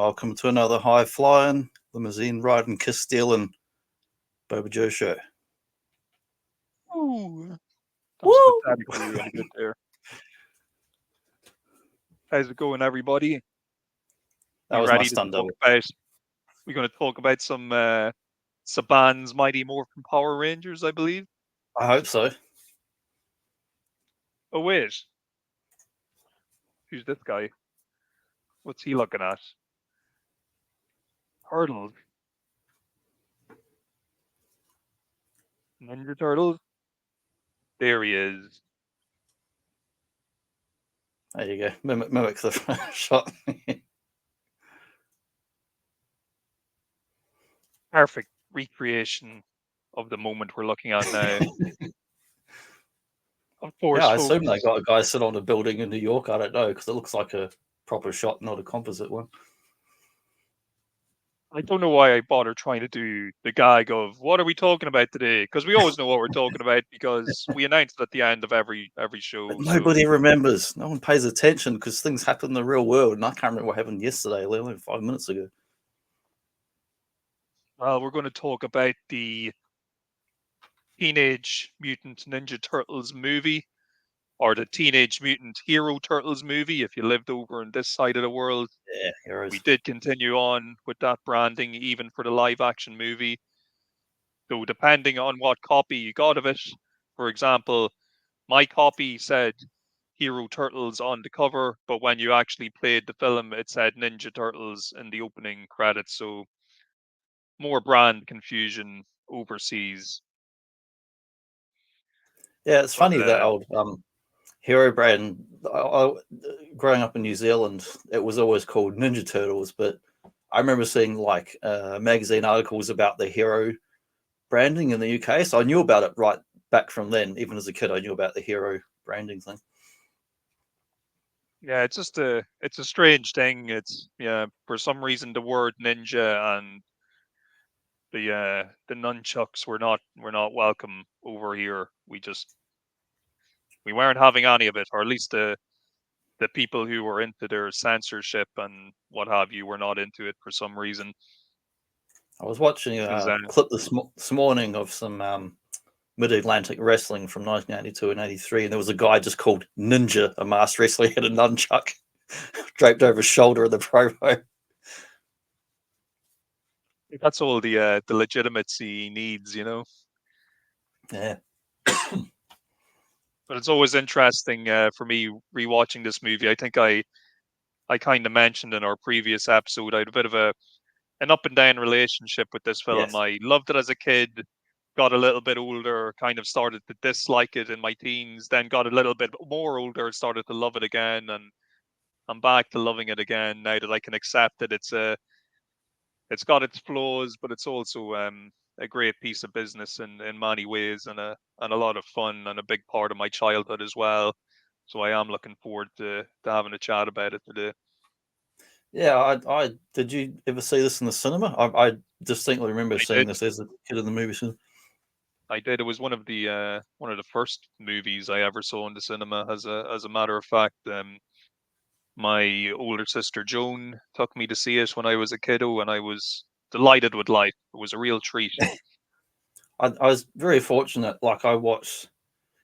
Welcome to another high flying, limousine riding, kiss stealing Boba Joe show. Ooh, that was pathetically really good there. How's it going, everybody? That We was my ready to stunt talk double. about? We're going to talk about some Saban's Mighty Morphin Power Rangers, I believe. I hope so. Oh wait, who's this guy? What's he looking at? Turtles. Ninja Turtles. There he is. There you go. Mimic the shot. Perfect recreation of the moment we're looking at now. Of course, Yeah, I folks. assume they got a guy sit on a building in New York. I don't know, because it looks like a proper shot, not a composite one. I don't know why I bother trying to do the gag of what are we talking about today? Because we always know what we're talking about because we announce it at the end of every show. But nobody remembers. No one pays attention because things happen in the real world, and I can't remember what happened yesterday, let alone 5 minutes ago. Well, we're going to talk about the Teenage Mutant Ninja Turtles movie, or the Teenage Mutant Hero Turtles movie, if you lived over on this side of the world. Yeah, heroes. We did continue on with that branding even for the live action movie. So depending on what copy you got of it, for example, my copy said Hero Turtles on the cover, but when you actually played the film, it said Ninja Turtles in the opening credits. So more brand confusion overseas. Yeah, it's funny that old hero brand. Growing up in New Zealand, it was always called Ninja Turtles, but I remember seeing like magazine articles about the hero branding in the UK, so I knew about it right back from then. Even as a kid, I knew about the hero branding thing. Yeah, it's a strange thing. It's for some reason the word ninja and the nunchucks were not welcome over here. We weren't having any of it, or at least the people who were into their censorship and what have you were not into it for some reason. I was watching a clip this morning of some Mid-Atlantic wrestling from 1982 and 83, and there was a guy just called Ninja, a masked wrestler. He had a nunchuck draped over his shoulder in the promo. That's all the legitimacy he needs, you know. Yeah. But it's always interesting for me rewatching this movie. I think I kind of mentioned in our previous episode I had a bit of an up and down relationship with this film. Yes. I loved it as a kid, got a little bit older, kind of started to dislike it in my teens, then got a little bit more older, started to love it again, and I'm back to loving it again now that I can accept it. It's got its flaws, but it's also a great piece of business in many ways, and a lot of fun, and a big part of my childhood as well. So I am looking forward to having a chat about it today. Yeah, I did you ever see this in the cinema? I distinctly remember seeing this as a kid in the movie cinema. I did. It was one of the first movies I ever saw in the cinema. As a matter of fact, my older sister Joan took me to see it when I was a kiddo, and I was delighted with life. It was a real treat. I was very fortunate. Like I watched,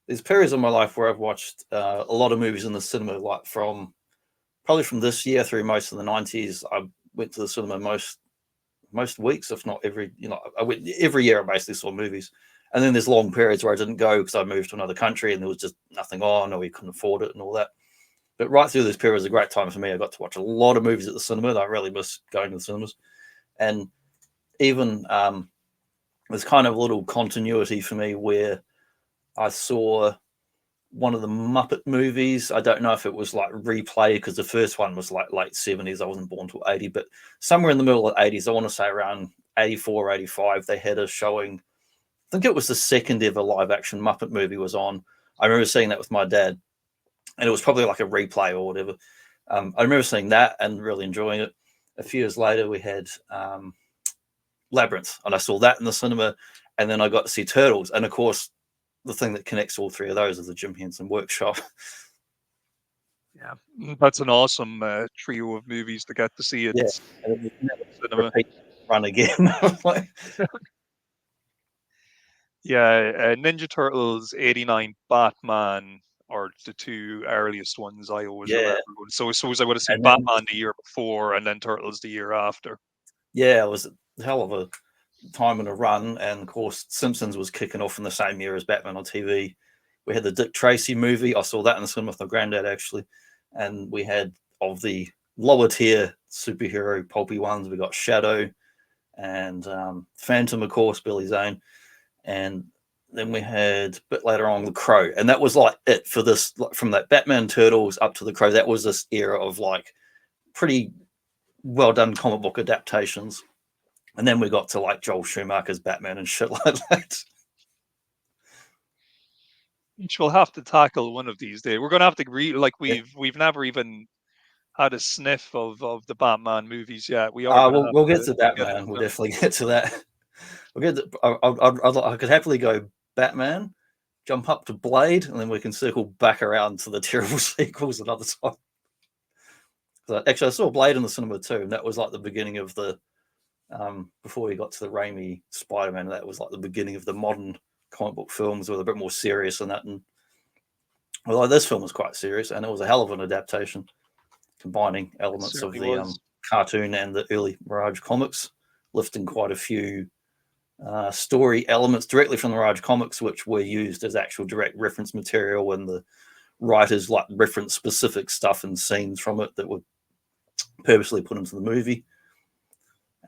there's periods of my life where I've watched a lot of movies in the cinema. Like probably from this year through most of the 90s, I went to the cinema most weeks, if not every. I went every year. I basically saw movies, and then there's long periods where I didn't go because I moved to another country and there was just nothing on, or we couldn't afford it and all that. But right through this period was a great time for me. I got to watch a lot of movies at the cinema. And I really miss going to the cinemas, and even there's kind of a little continuity for me where I saw one of the Muppet movies. I don't know if it was like replay because the first one was like late 70s. I wasn't born till 80, but somewhere in the middle of the 80s, I want to say around 84, 85, they had a showing. I think it was the second ever live action Muppet movie was on. I remember seeing that with my dad, and it was probably like a replay or whatever. I remember seeing that and really enjoying it. A few years later, we had Labyrinth, and I saw that in the cinema, and then I got to see Turtles, and of course, the thing that connects all three of those is the Jim Henson Workshop. Yeah, that's an awesome trio of movies to get to see it. Yeah, and it was never Cinema. repeat run again. Like, Yeah, Ninja Turtles, 89, Batman are the two earliest ones I always yeah, remember. So I suppose I would have seen and then Batman the year before and then Turtles the year after. yeah, it was a hell of a time in a run, and of course, Simpsons was kicking off in the same year as Batman on TV. We had the Dick Tracy movie. I saw that in the cinema with my granddad actually, and we had of the lower tier superhero pulpy ones. We got Shadow and Phantom, of course, Billy Zane, and then we had a bit later on the Crow, and that was like it for this. From that Batman Turtles up to the Crow, that was this era of like pretty well done comic book adaptations. And then we got to like Joel Schumacher's Batman and shit like that. Which we'll have to tackle one of these days. We're gonna have to Yeah. we've never even had a sniff of the Batman movies yet. We are gonna have We'll get to to get into Batman. We'll them. definitely get to that. We'll get. I could happily go Batman, jump up to Blade, and then we can circle back around to the terrible sequels another time. Actually, I saw Blade in the cinema too, and that was like the beginning of the before we got to the Raimi Spider-Man. That was like the beginning of the modern comic book films with a bit more serious and that. And although this film was quite serious, and it was a hell of an adaptation, combining It elements of certainly the was. cartoon and the early Mirage comics, lifting quite a few story elements directly from the Mirage comics, which were used as actual direct reference material when the writers like reference specific stuff and scenes from it that were purposely put into the movie.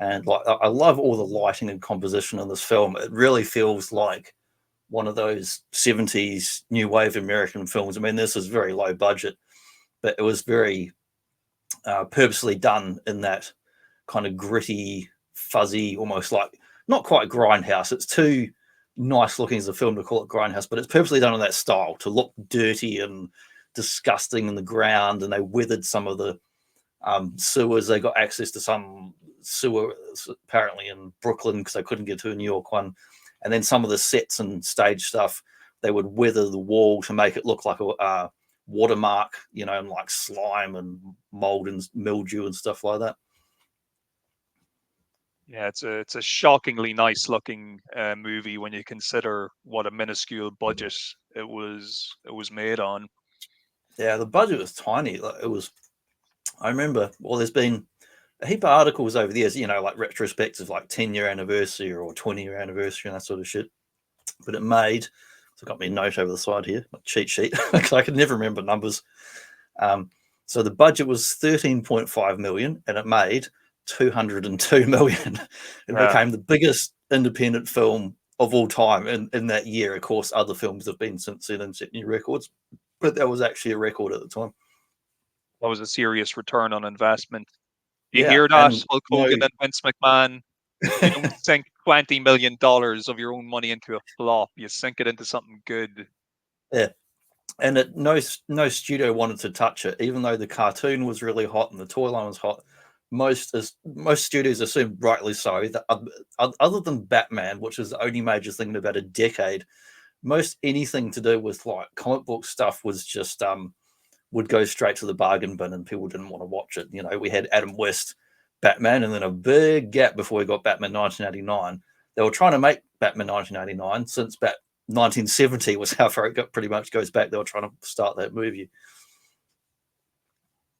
And like I love all the lighting and composition in this film. It really feels like one of those 70s new wave American films. I mean, this is very low budget, but it was very purposely done in that kind of gritty, fuzzy, almost like not quite grindhouse. It's too nice looking as a film to call it grindhouse, but it's purposely done in that style to look dirty and disgusting in the ground. And they weathered some of the sewers. They got access to some sewer apparently in Brooklyn because they couldn't get to a New York one. And then some of the sets and stage stuff, they would weather the wall to make it look like a watermark, you know, and like slime and mold and mildew and stuff like that. Yeah, it's a shockingly nice looking movie when you consider what a minuscule budget it was made on. Yeah, the budget was tiny. It was. I remember. Well, there's been a heap of articles over the years, you know, like retrospective, like 10-year anniversary or 20-year anniversary and that sort of shit. But it made. So I got me a note over the side here, a cheat sheet, because I could never remember numbers. So the budget was 13.5 million, and it made 202 million. It Yeah, became the biggest independent film of all time in that year. Of course, other films have been since then and set new records, but that was actually a record at the time. that was a serious return on investment. You Yeah, hear that, and Hulk you Hogan and Vince McMahon? You don't sink $20 million of your own money into a flop. You sink it into something good. yeah, and no studio wanted to touch it, even though the cartoon was really hot and the toy line was hot. Most studios assumed, rightly so, that other than Batman, which is the only major thing in about a decade, most anything to do with like comic book stuff was just would go straight to the bargain bin, and people didn't want to watch it. You know, we had Adam West Batman, and then a big gap before we got Batman 1989. They were trying to make Batman 1989 since 1970 was how far it got. Pretty much goes back. They were trying to start that movie.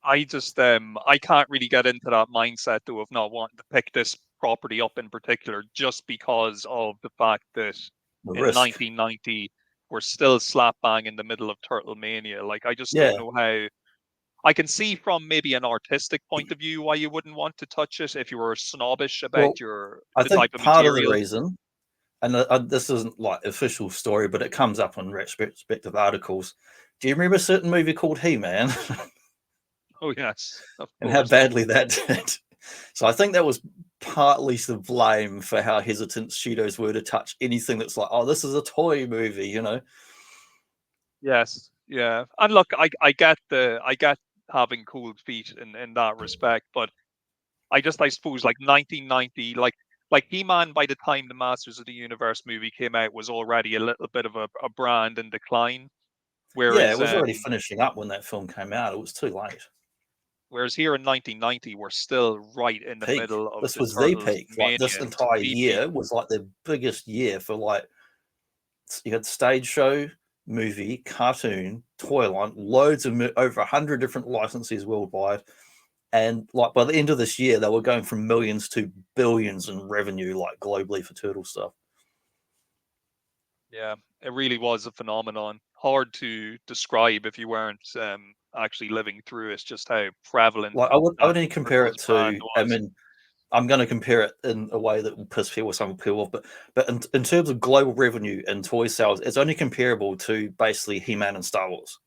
I just I can't really get into that mindset though of not wanting to pick this property up in particular just because of the fact that The in risk, 1990 we're still slap bang in the middle of Turtle Mania. Like I just don't yeah. know how. I can see from maybe an artistic point of view why you wouldn't want to touch it if you were snobbish Well, about your I the type think of part of the material. reason, and this isn't like official story, but it comes up on retrospective articles. Do you remember a certain movie called He Man? Oh yes, of And how course. badly that did. So I think that was partly to blame for how hesitant studios were to touch anything that's like, oh, this is a toy movie, you know? Yes, yeah. And look, I get having cold feet in that respect, but I suppose like 1990, like He-Man by the time the Masters of the Universe movie came out was already a little bit of a brand in decline. Yeah, it Whereas was already finishing up when that film came out. It was too late. whereas here in 1990, we're still right in the Peak. middle of This the was the Turtles peak. Like mania. this It's entire the peak. year was like the biggest year for like you had stage show, movie, cartoon, toy line, loads of over 100 different licenses worldwide. And like by the end of this year, they were going from millions to billions in revenue, like globally for turtle stuff. Yeah, it really was a phenomenon. Hard to describe if you weren't actually living through it, just how prevalent Like I would that only compare Turtles it brand to. I was. mean, I'm going to compare it in a way that will piss people, some people off, but in terms of global revenue and toy sales, it's only comparable to basically He-Man and Star Wars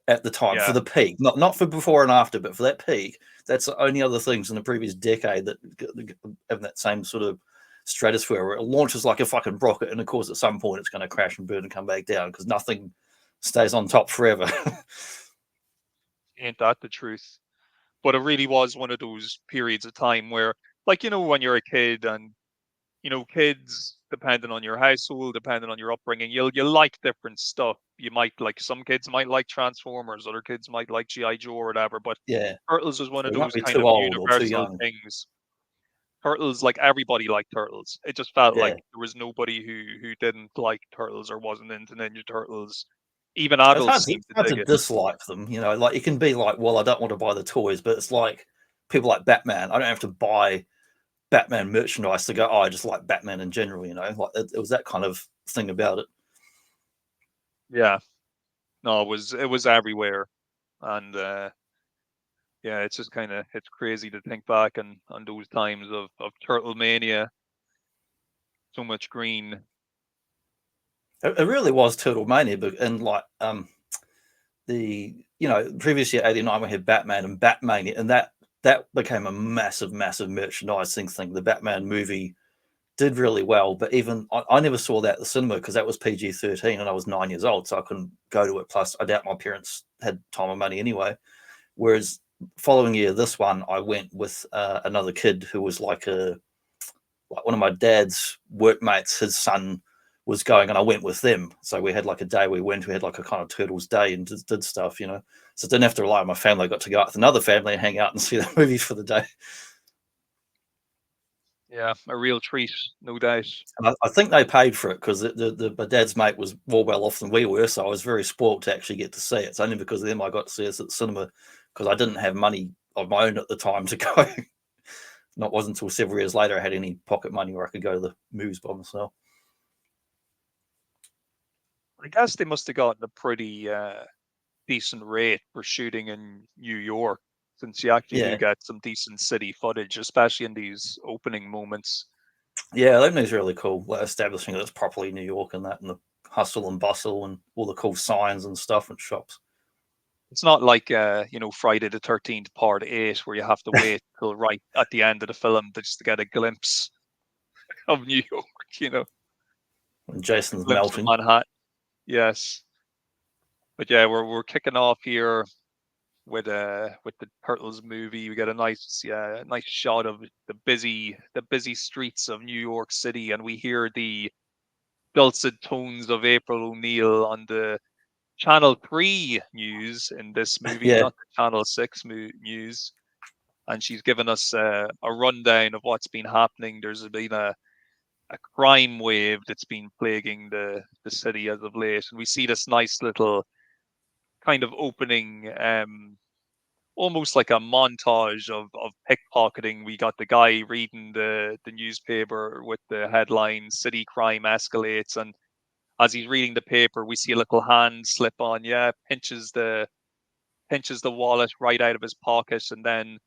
at the time for Yeah, the peak, not for before and after, but for that peak. That's the only other things in the previous decade that have that same sort of stratosphere where it launches like a fucking rocket, and of course at some point it's going to crash and burn and come back down because nothing stays on top forever. ain't that the truth? But it really was one of those periods of time where, like, when you're a kid and kids, depending on your household, depending on your upbringing, you'll like different stuff. You might like some kids might like Transformers, other kids might like GI Joe or whatever. But Yeah, Turtles was one of we won't those be kind too of old or too universal young. things. Turtles, like everybody liked Turtles. It just felt like Yeah. there was nobody who didn't like Turtles or wasn't into Ninja Turtles. Even It's adults hard to, seemed it's to hard dig to it. dislike them, like you can be like, well, I don't want to buy the toys, but it's like people like Batman. I don't have to buy Batman merchandise to go, oh, I just like Batman in general, like it was that kind of thing about it. Yeah, no, it was everywhere, and yeah, it's just it's crazy to think back on those times of Turtle Mania. So much green. It really was Turtle Mania, but and like the previous year '89 we had Batman and Batmania, and that became a massive, massive merchandising thing. The Batman movie did really well, but even I never saw that at the cinema because that was PG-13 and I was 9 years old, so I couldn't go to it. Plus, I doubt my parents had time or money anyway. Whereas following year, this one I went with another kid who was like one of my dad's workmates. His son was going, and I went with them. So we had like a day we went. We had like a kind of Turtles day and did stuff. So I didn't have to rely on my family. I got to go out with another family and hang out and see the movie for the day. Yeah, a real treat, no doubt. And I think they paid for it because my dad's mate was more well off than we were, so I was very spoilt to actually get to see it. It's only because of them I got to see us at the cinema because I didn't have money of my own at the time to go. Not wasn't until several years later I had any pocket money where I could go to the movies by myself. I guess they must have gotten a pretty decent rate for shooting in New York, since you actually do Yeah, get some decent city footage, especially in these opening moments. yeah, that was really cool. Like establishing that it's properly New York and that, and the hustle and bustle and all the cool signs and stuff and shops. It's not like Friday the 13th Part 8, where you have to wait till right at the end of the film just to get a glimpse of New York. And A Jason's glimpse of melting. Manhattan. Yes, but yeah, we're kicking off here with the Turtles movie. We get a nice shot of the busy streets of New York City, and we hear the dulcet tones of April O'Neil on the Channel 3 news in this movie, Yeah, not the Channel 6 news. And she's given us a rundown of what's been happening. There's been a crime wave that's been plaguing the city as of late. And we see this nice little kind of opening, almost like a montage of pickpocketing. We got the guy reading the newspaper with the headline "City Crime Escalates," and as he's reading the paper, we see a little hand slip on. Yeah, pinches the wallet right out of his pocket, and then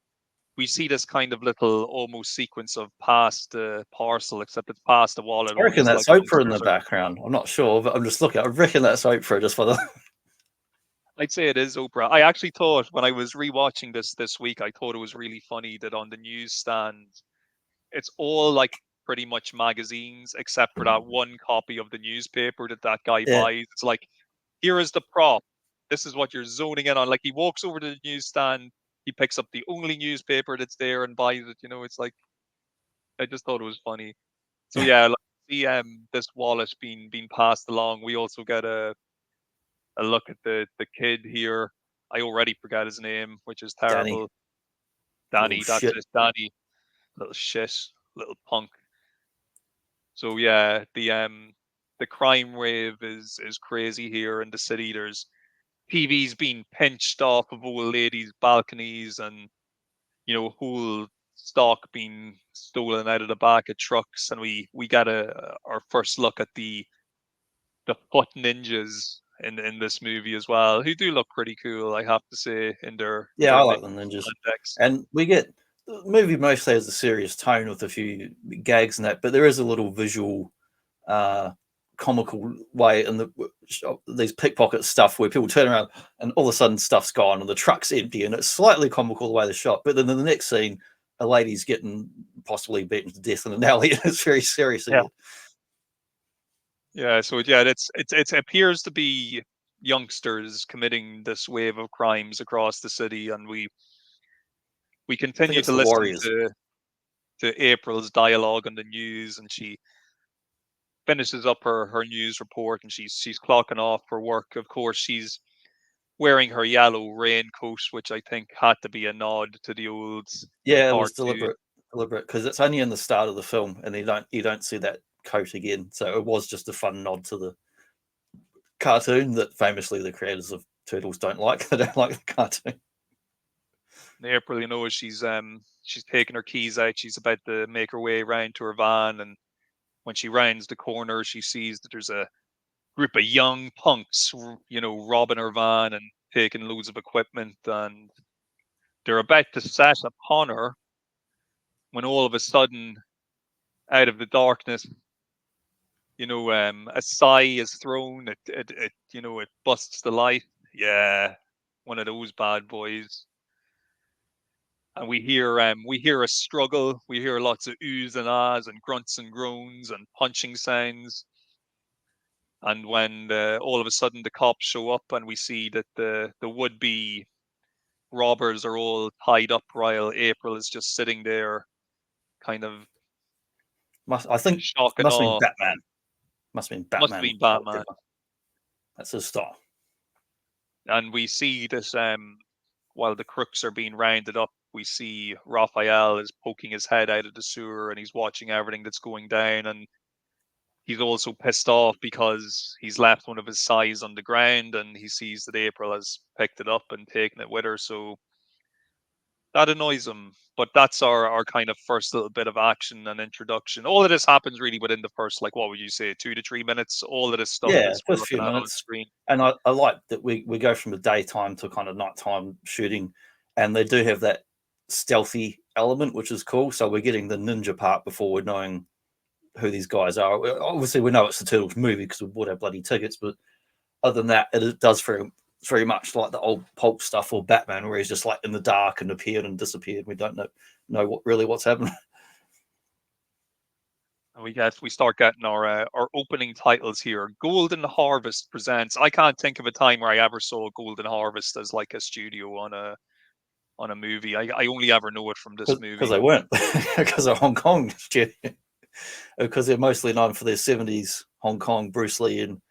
we see this kind of little almost sequence of past the parcel, except it's past the wallet. I All reckon these like that's Oprah in the youngsters are. background. I'm not sure, but I'm just looking. I reckon that's Oprah just for the. I'd say it is Oprah. I actually thought when I was rewatching this week, I thought it was really funny that on the newsstand it's all like pretty much magazines except for that one copy of the newspaper that guy Yeah, buys. It's like, here is the prop. This is what you're zoning in on. Like he walks over to the newsstand, he picks up the only newspaper that's there and buys it. It's like I just thought it was funny. So yeah, like see this wallet being passed along. We also get a look at the kid here. I already forgot his name, which is Danny, terrible. little Danny, that's shit. it. Danny, little shit, little punk. So yeah, the crime wave is crazy here in the city. There's TVs being pinched off of old ladies' balconies, and whole stock being stolen out of the back of trucks. And we got our first look at the foot ninjas in this movie as well, who do look pretty cool, I have to say, in their Yeah, I ninja like the ninjas, context. and we get the movie mostly has a serious tone with a few gags and that, but there is a little visual, uh, comical way in these pickpocket stuff where people turn around and all of a sudden stuff's gone and the truck's empty, and it's slightly comical the way they're shot. But then in the next scene, a lady's getting possibly beaten to death in an alley, and it's very serious Yeah. again. Yeah, so yeah, it appears to be youngsters committing this wave of crimes across the city, and we I think continue it's to the listen Warriors. to April's dialogue on the news, and she finishes up her news report, and she's clocking off for work. Of course, she's wearing her yellow raincoat, which I think had to be a nod to the old Yeah, it was cartoon. deliberate because it's only in the start of the film, and you don't see that coat again. So it was just a fun nod to the cartoon that famously the creators of Turtles don't like. They don't like the cartoon. April, she's taking her keys out. She's about to make her way around to her van, and when she rounds the corner, she sees that there's a group of young punks, robbing her van and taking loads of equipment, and they're about to set upon her when all of a sudden, out of the darkness, a sigh is thrown. It busts the light. Yeah, one of those bad boys. And we hear a struggle. We hear lots of oohs and ahs and grunts and groans and punching sounds. And when all of a sudden the cops show up and we see that the would-be robbers are all tied up while April is just sitting there, kind of I think shock and must have been awe. Batman. Must have been Must have Batman. been Batman. That's his style. And we see that while the crooks are being rounded up, we see Raphael is poking his head out of the sewer and he's watching everything that's going down. And he's also pissed off because he's left one of his sais on the ground and he sees that April has picked it up and taken it with her. So that annoys him. But that's our kind of first little bit of action and introduction. All of this happens really within the first, like, what would you say, 2 to 3 minutes? All of this stuff Yeah, is we're first looking few at on minutes, screen. and I like that we go from the daytime to kind of nighttime shooting, and they do have that stealthy element, which is cool. So we're getting the ninja part before we're knowing who these guys are. Obviously, we know it's the Turtles movie because we bought our bloody tickets, but other than that, it does very much like the old pulp stuff or Batman, where he's just like in the dark and appeared and disappeared. We don't know what's happening. And we start getting our opening titles here. Golden Harvest presents. I can't think of a time where I ever saw Golden Harvest as like a studio on a movie. I only ever know it from this Because movie. they weren't, because of Hong Kong, because they're mostly known for their 70s Hong Kong Bruce Lee and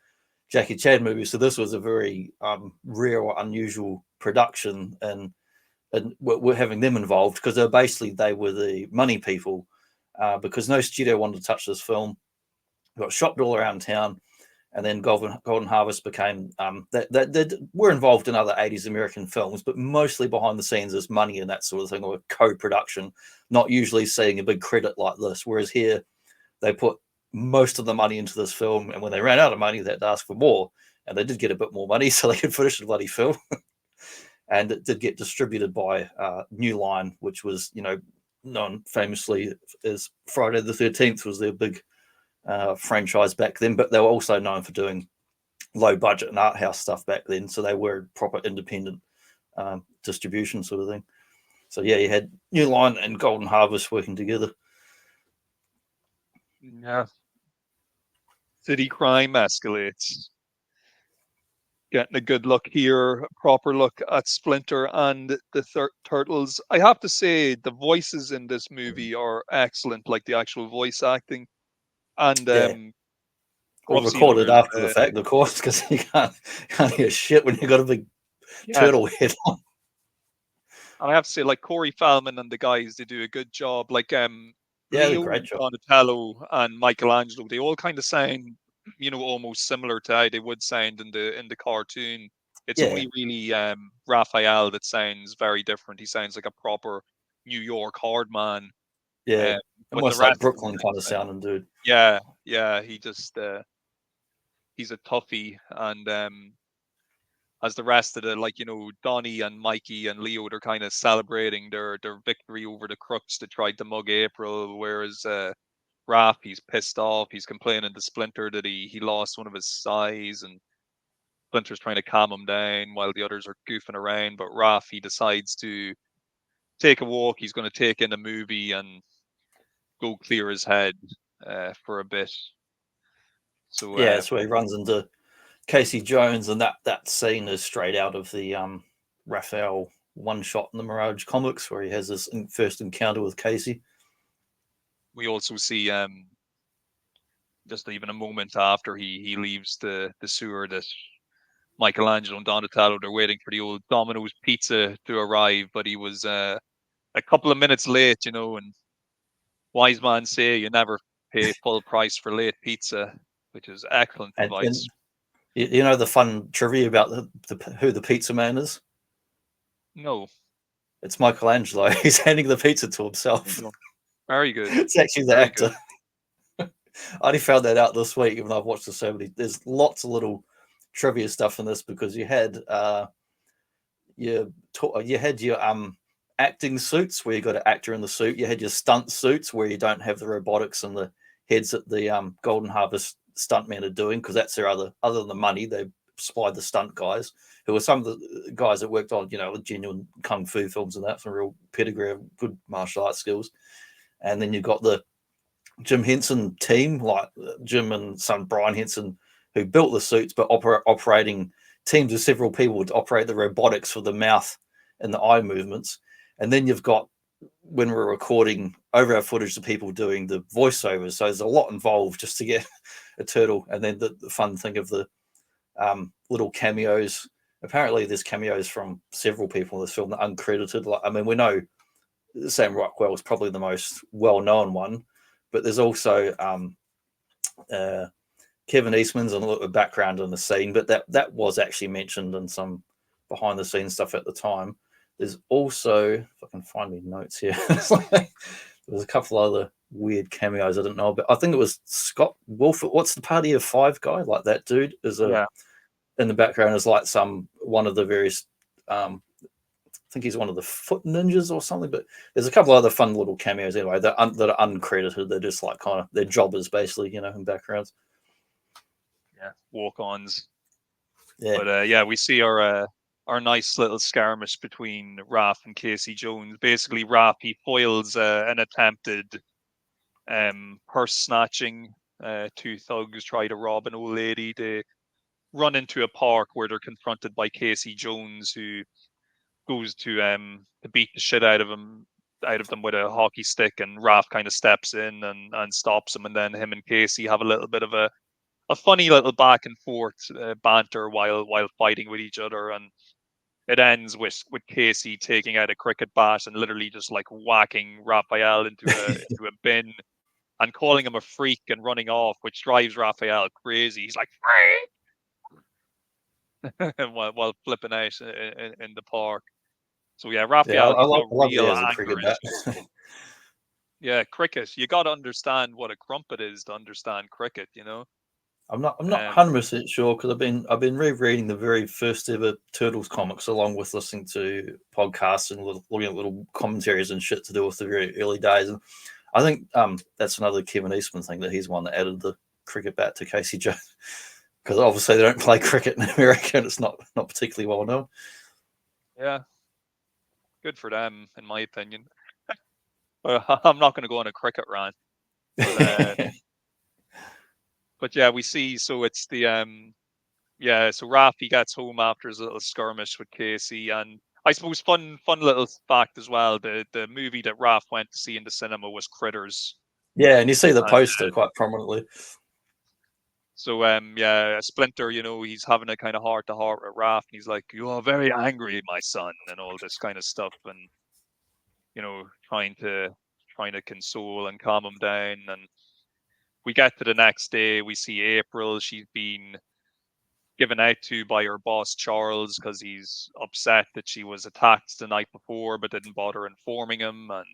Jackie Chan movies. So this was a very rare or unusual production, and we're having them involved because they were the money people, because no studio wanted to touch this film. It got shopped all around town, and then Golden Harvest became that were involved in other 80s American films, but mostly behind the scenes as money and that sort of thing, or co-production, not usually seeing a big credit like this. Whereas here, they put most of the money into this film, and when they ran out of money, they had to ask for more, and they did get a bit more money so they could finish the bloody film. And it did get distributed by New Line, which was known famously as Friday the 13th was their big franchise back then, but they were also known for doing low budget and art house stuff back then, so they were proper independent distribution sort of thing. So yeah, you had New Line and Golden Harvest working together. Yeah. City crime escalates. Getting a good look here, a proper look at Splinter and the Turtles. I have to say, the voices in this movie are excellent, like the actual voice acting. And Yeah, Or I've seen recorded others. after the fact, of course, because you can't hear shit when you've got a big turtle head on. And I have to say, like Corey Feldman and the guys, they do a good job. Like Yeah, Leo, great job. Donatello, and Michelangelo, they all kind of sound, almost similar to how they would sound in the cartoon. It's Yeah, only really Raphael that sounds very different. He sounds like a proper New York hard man. yeah. But the Almost like rest of them Brooklyn kind kind of of sound, sounding dude. yeah. He just he's a toughie, and as the rest of the, like, Donnie and Mikey and Leo, they're kind of celebrating their victory over the crooks that tried to mug April, whereas Raph, he's pissed off. He's complaining to Splinter that he lost one of his eyes, and Splinter's trying to calm him down while the others are goofing around. But Raph, he decides to take a walk. He's going to take in a movie and go clear his head for a bit. So Yeah, that's where he runs into Casey Jones, and that scene is straight out of the Raphael one shot in the Mirage comics, where he has his first encounter with Casey. we also see just even a moment after he leaves the sewer that Michelangelo and Donatello, they're waiting for the old Domino's pizza to arrive, but he was a couple of minutes late, and wise man say you never pay full price for late pizza, which is excellent And advice. you know the fun trivia about who the pizza man is? No. It's Michelangelo. He's handing the pizza to himself. Very good. It's actually the Very actor. I only found that out this week, even though I've watched this so many. There's lots of little trivia stuff in this, because you had your acting suits where you got an actor in the suit. You had your stunt suits where you don't have the robotics and the heads that the Golden Harvest stuntmen are doing, because that's their other than the money, they supplied the stunt guys, who were some of the guys that worked on genuine kung fu films and that, some real pedigree of good martial arts skills. And then you've got the Jim Henson team, like Jim and son Brian Henson, who built the suits, but operating teams of several people to operate the robotics for the mouth and the eye movements. And then you've got, when we're recording over our footage, the people doing the voiceovers. So there's a lot involved just to get a turtle. And then the fun thing of the little cameos. Apparently, there's cameos from several people in this film that are uncredited. We know Sam Rockwell is probably the most well-known one, but there's also Kevin Eastman's on a little background in the scene, but that was actually mentioned in some behind-the-scenes stuff at the time. There's also, if I can find me notes here, there's a couple other weird cameos I didn't know, but I think it was Scott Wolford. What's the Party of Five guy? Like that dude is in the background is like one of the various. I think he's one of the foot ninjas or something, but there's a couple other fun little cameos anyway that are uncredited. They're just like kind of they're jobbers basically, in backgrounds. Yeah, walk-ons. Yeah, But we see our nice little skirmish between Raph and Casey Jones. Basically, Raph, he foils an attempted purse snatching. Two thugs try to rob an old lady. They run into a park where they're confronted by Casey Jones, who goes to beat the shit out of them with a hockey stick, and Raph kind of steps in and stops him, and then him and Casey have a little bit of a funny little back and forth banter while fighting with each other, and it ends with Casey taking out a cricket bat and literally just like whacking Raphael into a bin and calling him a freak and running off, which drives Raphael crazy. He's like freak while flipping out in the park. So yeah, yeah, Raphael, I he's love, got I love the real as a anger cricket bat. issues. Yeah, cricket. You got to understand what a crumpet is to understand cricket. I'm not 100% sure, because I've been rereading the very first ever Turtles comics, along with listening to podcasts and looking at little commentaries and shit to do with the very early days. And I think that's another Kevin Eastman thing, that he's one that added the cricket bat to Casey Jones, because obviously they don't play cricket in America and it's not particularly well known. Yeah, good for them, in my opinion. I'm not going to go on a cricket rant, but but yeah, we see. So it's the so Rafi gets home after his little skirmish with Casey, and I suppose fun little fact as well. The movie that Raph went to see in the cinema was Critters. Yeah, and you see the And poster quite prominently. So yeah, Splinter, he's having a kind of heart to heart with Raph, and he's like, "You are very angry, my son," and all this kind of stuff, and trying to console and calm him down. And we get to the next day, we see April. She's been given out to by her boss Charles because he's upset that she was attacked the night before, but didn't bother informing him, and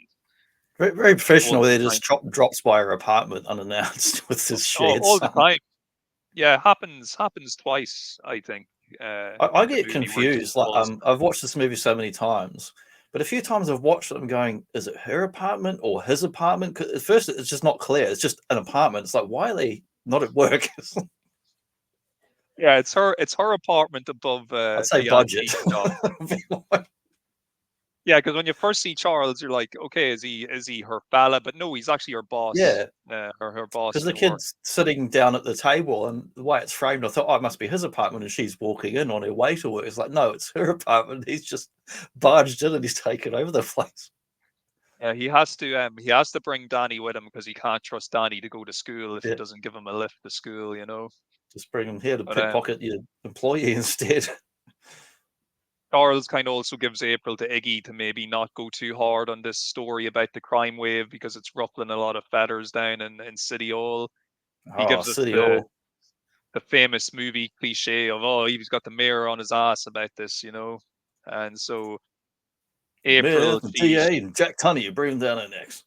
Very, very all professional. this They time, just drops by her apartment unannounced with his shared all the son. time. Yeah, happens twice, I think, I in the get movie where she confused. Like, calls. I've watched this movie so many times, but a few times I've watched it, I'm going, is it her apartment or his apartment? 'Cause at first, it's just not clear. It's just an apartment. It's like, why are they not at work? Yeah, it's her apartment above I'd say the budget. antique shop. Yeah, because when you first see Charles, you're like, okay, is he her fella? But no, he's actually her boss, Yeah, her boss because in the the work. kid's sitting down at the table, and the way it's framed, I thought, oh, it must be his apartment, and she's walking in on her way to work. It's like, no, it's her apartment. He's just barged in and he's taken over the place. Yeah, he has to bring Danny with him because he can't trust Danny to go to school if he Yeah, doesn't give him a lift to school. just bring him here to But pickpocket your employee instead. Charles kind of also gives April to Iggy to maybe not go too hard on this story about the crime wave because it's ruffling a lot of feathers down in City Hall. He Oh, gives us City the Hall. the famous movie cliche of, oh, he's got the mirror on his ass about this. And so April, Myth and she DA and Jack Tunney, you bring him down there next.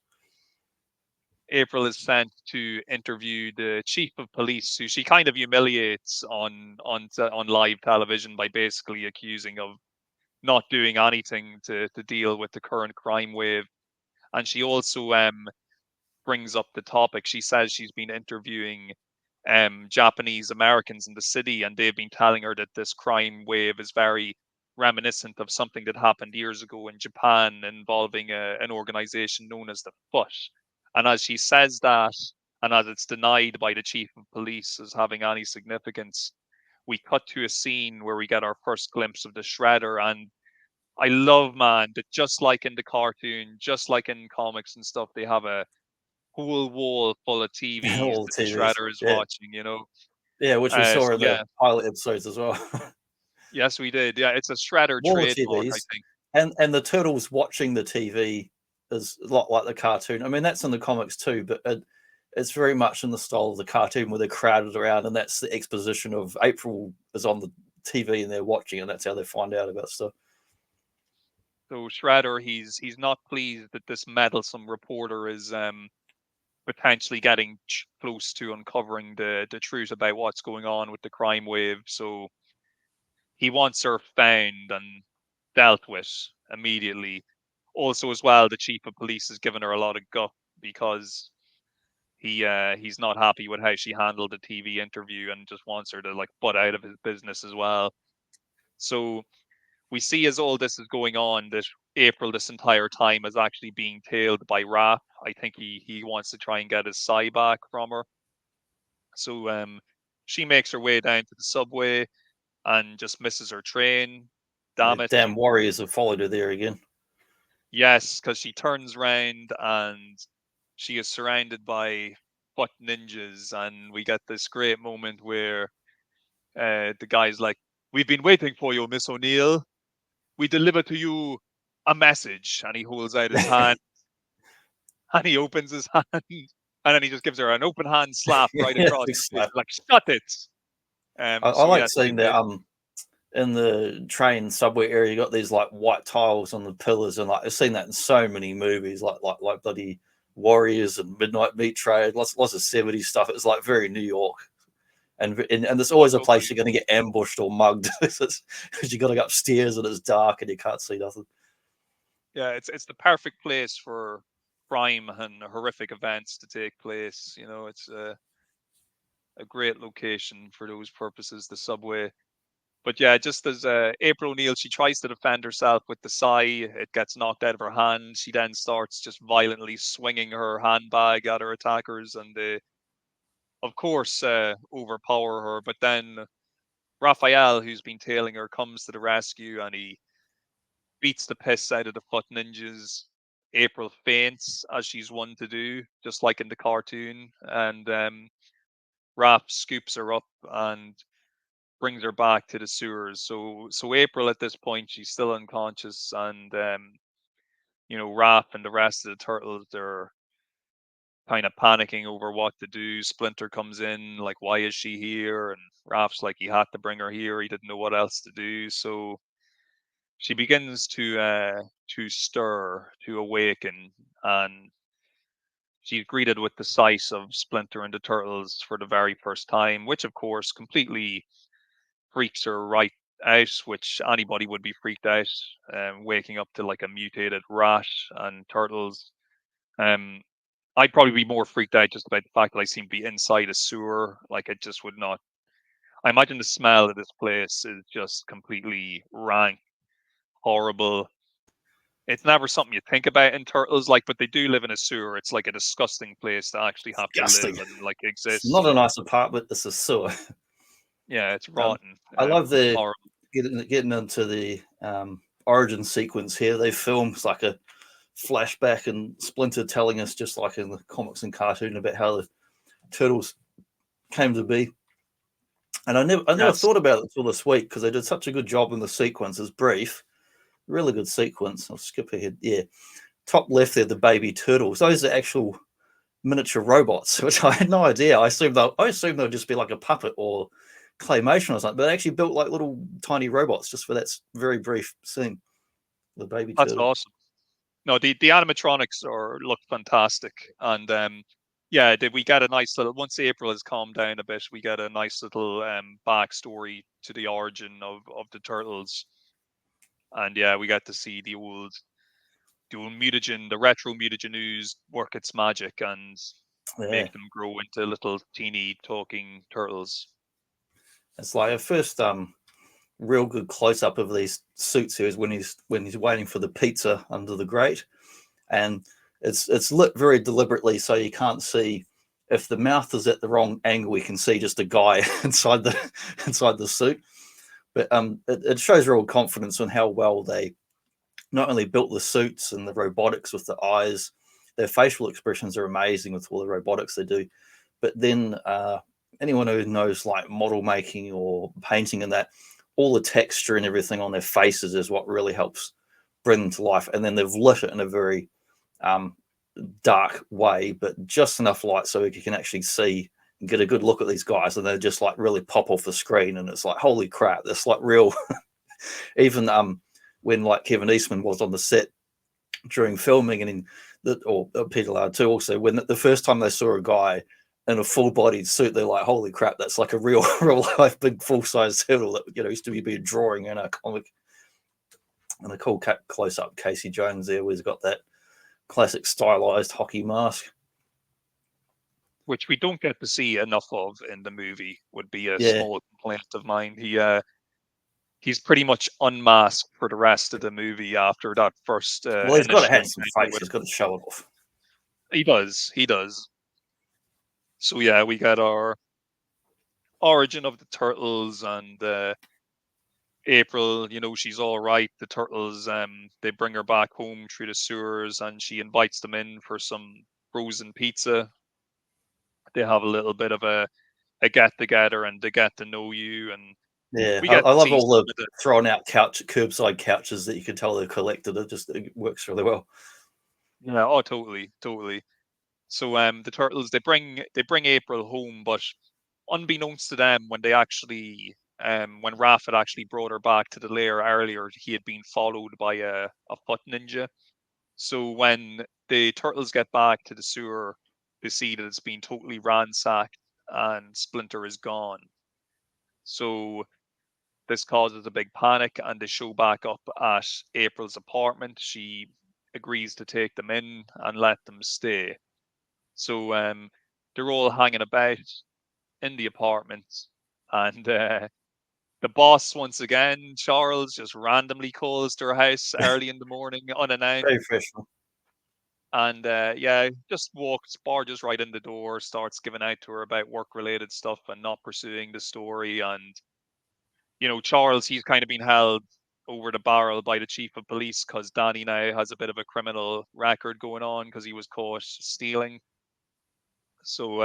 April is sent to interview the chief of police, who she kind of humiliates on live television by basically accusing of not doing anything to deal with the current crime wave. And she also brings up the topic. She says she's been interviewing Japanese Americans in the city, and they've been telling her that this crime wave is very reminiscent of something that happened years ago in Japan involving an organization known as the Foot. And as she says that, and as it's denied by the chief of police as having any significance, we cut to a scene where we get our first glimpse of the Shredder. And I love, man, that just like in the cartoon, just like in comics and stuff, they have a whole wall full of TVs All that the the TVs. Shredder is Yeah. watching. Yeah, which we So saw in the yeah, pilot episodes as well. yes, we did. Yeah, it's a Shredder Wall of trademark, I TVs. think. And the turtles watching the TV is a lot like the cartoon. I mean, that's in the comics too, but it's very much in the style of the cartoon where they're crowded around, and that's the exposition of April is on the TV and they're watching, and that's how they find out about stuff. So Shredder, he's not pleased that this meddlesome reporter is potentially getting close to uncovering the truth about what's going on with the crime wave. So he wants her found and dealt with immediately. Also, as well, the chief of police has given her a lot of guff because he's not happy with how she handled the TV interview and just wants her to like butt out of his business as well. So we see as all this is going on that April this entire time is actually being tailed by Raph. I think he wants to try and get his Psy back from her. So she makes her way down to the subway and just misses her train. The Damn it. damn warriors have followed her there again. Yes, because she turns round and she is surrounded by foot ninjas, and we get this great moment where the guy's like, "We've been waiting for you, Miss O'Neill. We deliver to you a message," and he holds out his hand and he opens his hand, and then he just gives her an open hand slap right Yeah, across big the face, slap. like, "Shut it." I So like yes, seeing that in the train subway area, you got these like white tiles on the pillars, and like I've seen that in so many movies, like bloody Warriors and Midnight Meat Trade, lots of 70s stuff. It's like very New York, and there's always a place totally. you're going to get ambushed or mugged because you got to go upstairs and it's dark and you can't see nothing. Yeah, it's the perfect place for crime and horrific events to take place. It's a great location for those purposes, the subway. But yeah, just as April O'Neil, she tries to defend herself with the Psy. It gets knocked out of her hand. She then starts just violently swinging her handbag at her attackers, and they, of course, overpower her. But then Raphael, who's been tailing her, comes to the rescue, and he beats the piss out of the foot ninjas. April faints, as she's one to do, just like in the cartoon. And Raph scoops her up and brings her back to the sewers. So April at this point, she's still unconscious, and Raph and the rest of the turtles, they're kind of panicking over what to do. Splinter comes in, like, why is she here? And Raph's like, he had to bring her here. He didn't know what else to do. So she begins to stir, to awaken, and she's greeted with the sight of Splinter and the turtles for the very first time, which of course completely freaks her right out, which anybody would be freaked out, waking up to like a mutated rat and turtles. Um, I'd probably be more freaked out just about the fact that I seem to be inside a sewer. Like, it just would not. I imagine the smell of this place is just completely rank, horrible. It's never something you think about in turtles, like, but they do live in a sewer. It's like a disgusting place to actually have to live Disgusting. and like It's exist. not a nice apartment. It's a sewer. Yeah, it's Um, rotten. I love the Horrible. getting into the origin sequence here. They filmed like a flashback and Splinter telling us, just like in the comics and cartoon, about how the turtles came to be. And I never Yes, thought about it until this week, because they did such a good job in the sequence. It's brief, really good sequence. I'll skip ahead. Yeah, top left there, the baby turtles. Those are actual miniature robots, which I had no idea. I assumed they'll just be like a puppet or claymation or something, but they actually built like little tiny robots just for that very brief scene. The baby that's turtle. awesome. No, the animatronics look fantastic, and yeah, we get a nice little, once April has calmed down a bit, we get a nice little backstory to the origin of the turtles, and yeah, we get to see the old mutagen, the retro mutagen ooze work its magic and Yeah, make them grow into little teeny talking turtles. it's like a first real good close up of these suits here is when he's waiting for the pizza under the grate, and it's lit very deliberately so you can't see. If the mouth is at the wrong angle, you can see just a guy inside the suit. But it shows real confidence on how well they not only built the suits and the robotics with the eyes, their facial expressions are amazing with all the robotics they do. But then anyone who knows like model making or painting and that, all the texture and everything on their faces is what really helps bring them to life. And then they've lit it in a very um, dark way, but just enough light so you can actually see and get a good look at these guys, and they just like really pop off the screen, and it's like, holy crap, that's like real. Even when like Kevin Eastman was on the set during filming, and in the, or Peter Laird too, also when the first time they saw a guy in a full-bodied suit, they're like, holy crap, that's like a real real life big full-size turtle that used to be a drawing in a comic. And a cool close-up Casey Jones there, where he's got that classic stylized hockey mask. Which we don't get to see enough of in the movie, would be a Yeah, small complaint of mine. He's pretty much unmasked for the rest of the movie after that first well, he's got to initial have some encounter face. with He's him. got to show it off. He does. So yeah, we got our origin of the turtles, and April, she's all right. The turtles, they bring her back home through the sewers, and she invites them in for some frozen pizza. They have a little bit of a get together, and they get to know you, and Yeah, we I, get I to love see all the some of the. thrown out curbside couches that you can tell they're collected. It works really well. Yeah, oh, totally, totally. So the turtles, they bring April home, but unbeknownst to them, when Raph had actually brought her back to the lair earlier, he had been followed by a foot ninja. So when the turtles get back to the sewer, they see that it's been totally ransacked and Splinter is gone. So this causes a big panic, and they show back up at April's apartment. She agrees to take them in and let them stay. So they're all hanging about in the apartment, and the boss, once again, Charles, just randomly calls to her house early in the morning, unannounced, Very professional. and yeah, just barges right in the door, starts giving out to her about work-related stuff and not pursuing the story. And Charles, he's kind of been held over the barrel by the chief of police because Danny now has a bit of a criminal record going on because he was caught stealing. So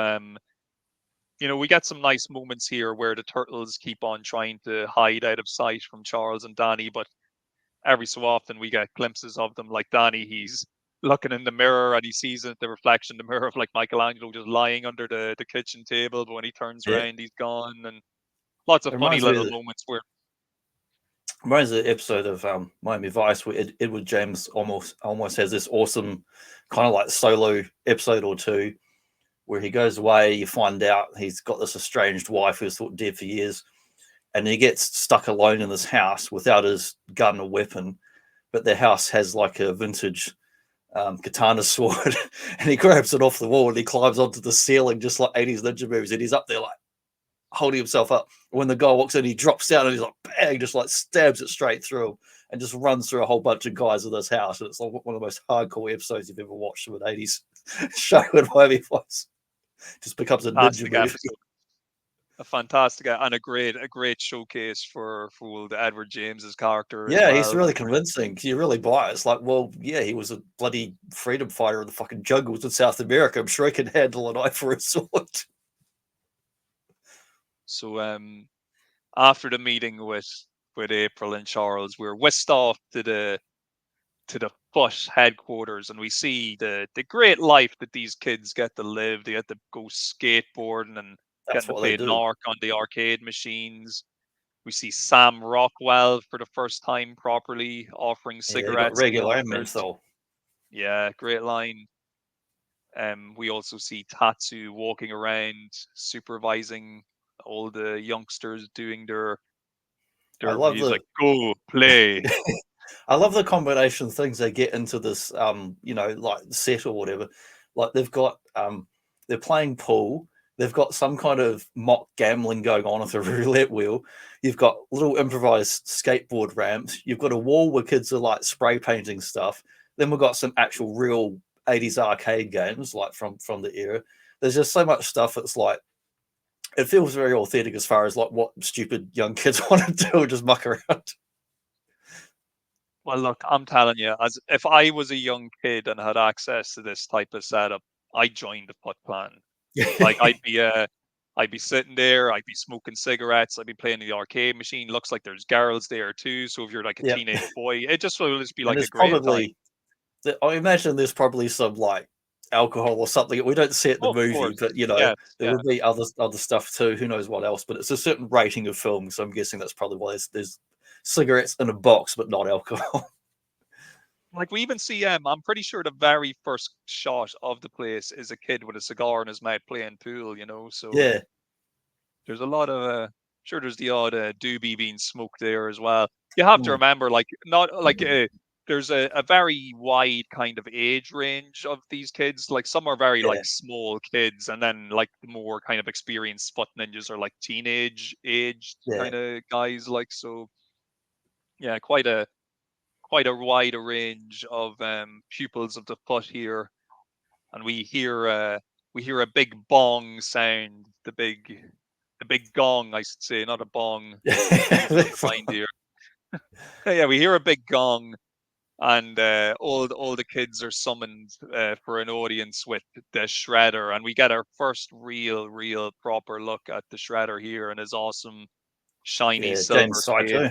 we get some nice moments here where the turtles keep on trying to hide out of sight from Charles and Danny, but every so often we get glimpses of them. Like Danny, he's looking in the mirror and he sees the reflection in the mirror of like Michelangelo just lying under the kitchen table, but when he turns Yeah, around, he's gone. And lots of it funny reminds me little of moments where the episode of Miami Vice where Edward James almost has this awesome kind of like solo episode or two where he goes away. You find out he's got this estranged wife who's thought dead for years, and he gets stuck alone in this house without his gun or weapon. But the house has like a vintage katana sword, and he grabs it off the wall and he climbs onto the ceiling just like 80s ninja movies, and he's up there like holding himself up. When the guy walks in, he drops down and he's like, bang, just like stabs it straight through him and just runs through a whole bunch of guys in this house. And it's like one of the most hardcore episodes you've ever watched of an 80s show in Miami Vice. Just becomes a ninja fantastic movie. episode. A fantastic and a great showcase for old Edward James's character as Yeah, he's well. really convincing. You really buy it. It's like, well, yeah, he was a bloody freedom fighter in the fucking jungles in South America. I'm sure he can handle a knife or a sword. So after the meeting with April and Charles, we're whisked off to the Fuss headquarters, and we see the great life that these kids get to live. They get to go skateboarding and That's getting to what they play do. Narc on the arcade machines. We see Sam Rockwell for the first time properly offering Yeah, they got cigarettes to regular and hookers. menthol. Yeah, great line. We also see Tatsu walking around supervising all the youngsters doing I their love he's the like, go play. I love the combination of things they get into this, like set or whatever. Like they're playing pool. They've got some kind of mock gambling going on with a roulette wheel. You've got little improvised skateboard ramps. You've got a wall where kids are like spray painting stuff. Then we've got some actual real 80s arcade games like from the era. There's just so much stuff that's like it feels very authentic as far as like what stupid young kids want to do, just muck around. Well, look, I'm telling you, as if I was a young kid and had access to this type of setup, I'd join the Foot Clan. Like I'd be sitting there, I'd be smoking cigarettes, I'd be playing the arcade machine. Looks like there's girls there too. So if you're like a Yeah, teenage boy, it just will just be and like a there's great time. probably I imagine there's probably some like alcohol or something. We don't see it in the Oh, of movie, course. but Yes, there yeah. would be other stuff too. Who knows what else? But it's a certain rating of film, so I'm guessing that's probably why there's cigarettes in a box, but not alcohol. Like we even see I'm pretty sure the very first shot of the place is a kid with a cigar in his mouth playing pool. So Yeah, there's a lot of sure there's the odd doobie being smoked there as well. You have to mm, remember, like not like there's a very wide kind of age range of these kids. Like some are very yeah, like small kids, and then like the more kind of experienced foot ninjas are like teenage aged yeah. kind of guys. Like so, yeah, quite a wide range of pupils of the foot here, and we hear a big bong sound, the big gong, I should say, not a bong. Using the reindeer. Yeah, we hear a big gong, and all the kids are summoned for an audience with the Shredder, and we get our first real proper look at the Shredder here and his awesome shiny Yeah, James silver cape. Saito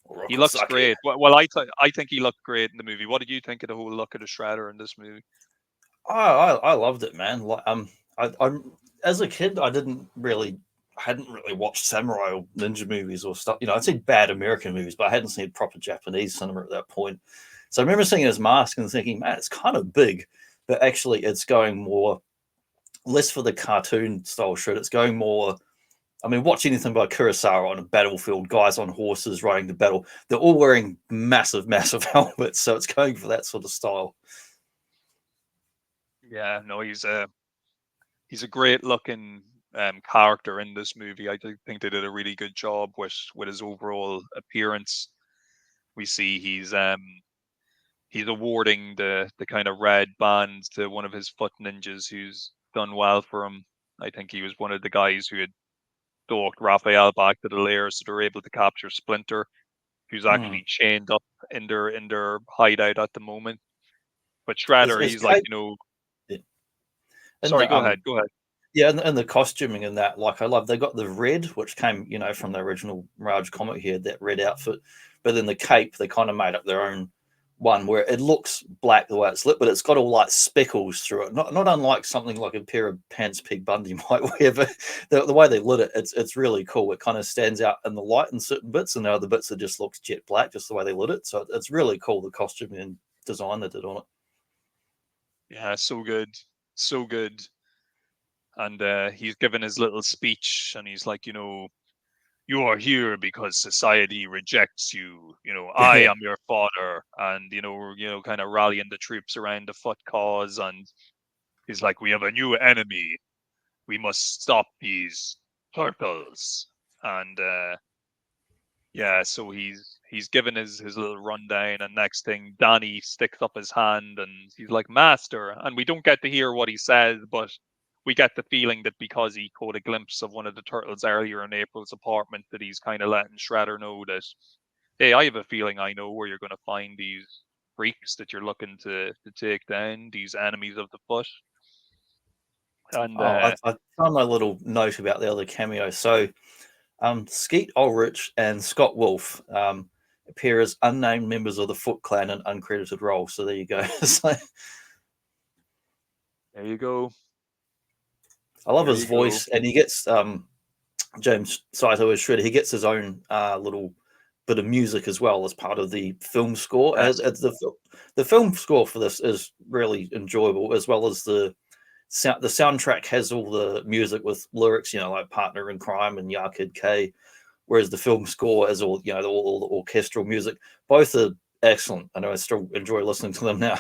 or He looks Rokosaki. great. Well, I think he looked great in the movie. What did you think of the whole look of the Shredder in this movie? I loved it, man. Like I'm as a kid, I hadn't really watched samurai or ninja movies or stuff. I'd seen bad American movies, but I hadn't seen proper Japanese cinema at that point. So I remember seeing his mask and thinking, man, it's kind of big, but actually it's going more less for the cartoon style shit. It's going more. I mean, watch anything by Kurosawa on a battlefield, guys on horses riding the battle. They're all wearing massive helmets, so it's going for that sort of style. Yeah, no, he's a great looking character in this movie. I think they did a really good job with his overall appearance. We see he's awarding the kind of red band to one of his foot ninjas who's done well for him. I think he was one of the guys who had stalked Raphael back to the lair, so they're able to capture Splinter, who's Hmm. actually chained up in their hideout at the moment. But Is, Shredder, is he's like, Kate in sorry, go the ahead, go ahead. Yeah, and the costuming in that, like I love. They got the red, which came, from the original Raj comic here, that red outfit. But then the cape, they kind of made up their own one where it looks black the way it's lit, but it's got all like speckles through it. Not unlike something like a pair of pants Pig Bundy might wear, but the way they lit it, it's really cool. It kind of stands out in the light in certain bits, and the other bits it just looks jet black, just the way they lit it. So it's really cool, the costuming and design they did on it. Yeah, so good, so good. And he's given his little speech, and he's like, you are here because society rejects you. I Yeah. am your father, and kind of rallying the troops around the foot cause. And he's like, we have a new enemy. We must stop these turtles. And yeah, so he's given his little rundown, and next thing, Danny sticks up his hand, and he's like, "Master," and we don't get to hear what he says, but we get the feeling that because he caught a glimpse of one of the turtles earlier in April's apartment, that he's kind of letting Shredder know that, hey, I have a feeling I know where you're going to find these freaks that you're looking to take down, these enemies of the foot. And Oh, I found my little note about the other cameo. So, Skeet Ulrich and Scott Wolf appear as unnamed members of the Foot Clan in uncredited roles. So there you go. So, there you go. I love There his you go. voice, and he gets James Saito as Shredder. He gets his own little bit of music as well as part of the film score. Yes. The film score for this is really enjoyable, as well as the soundtrack has all the music with lyrics, like Partner in Crime and Ya Kid K, whereas the film score has all the orchestral music. Both are excellent. I know I still enjoy listening to them now.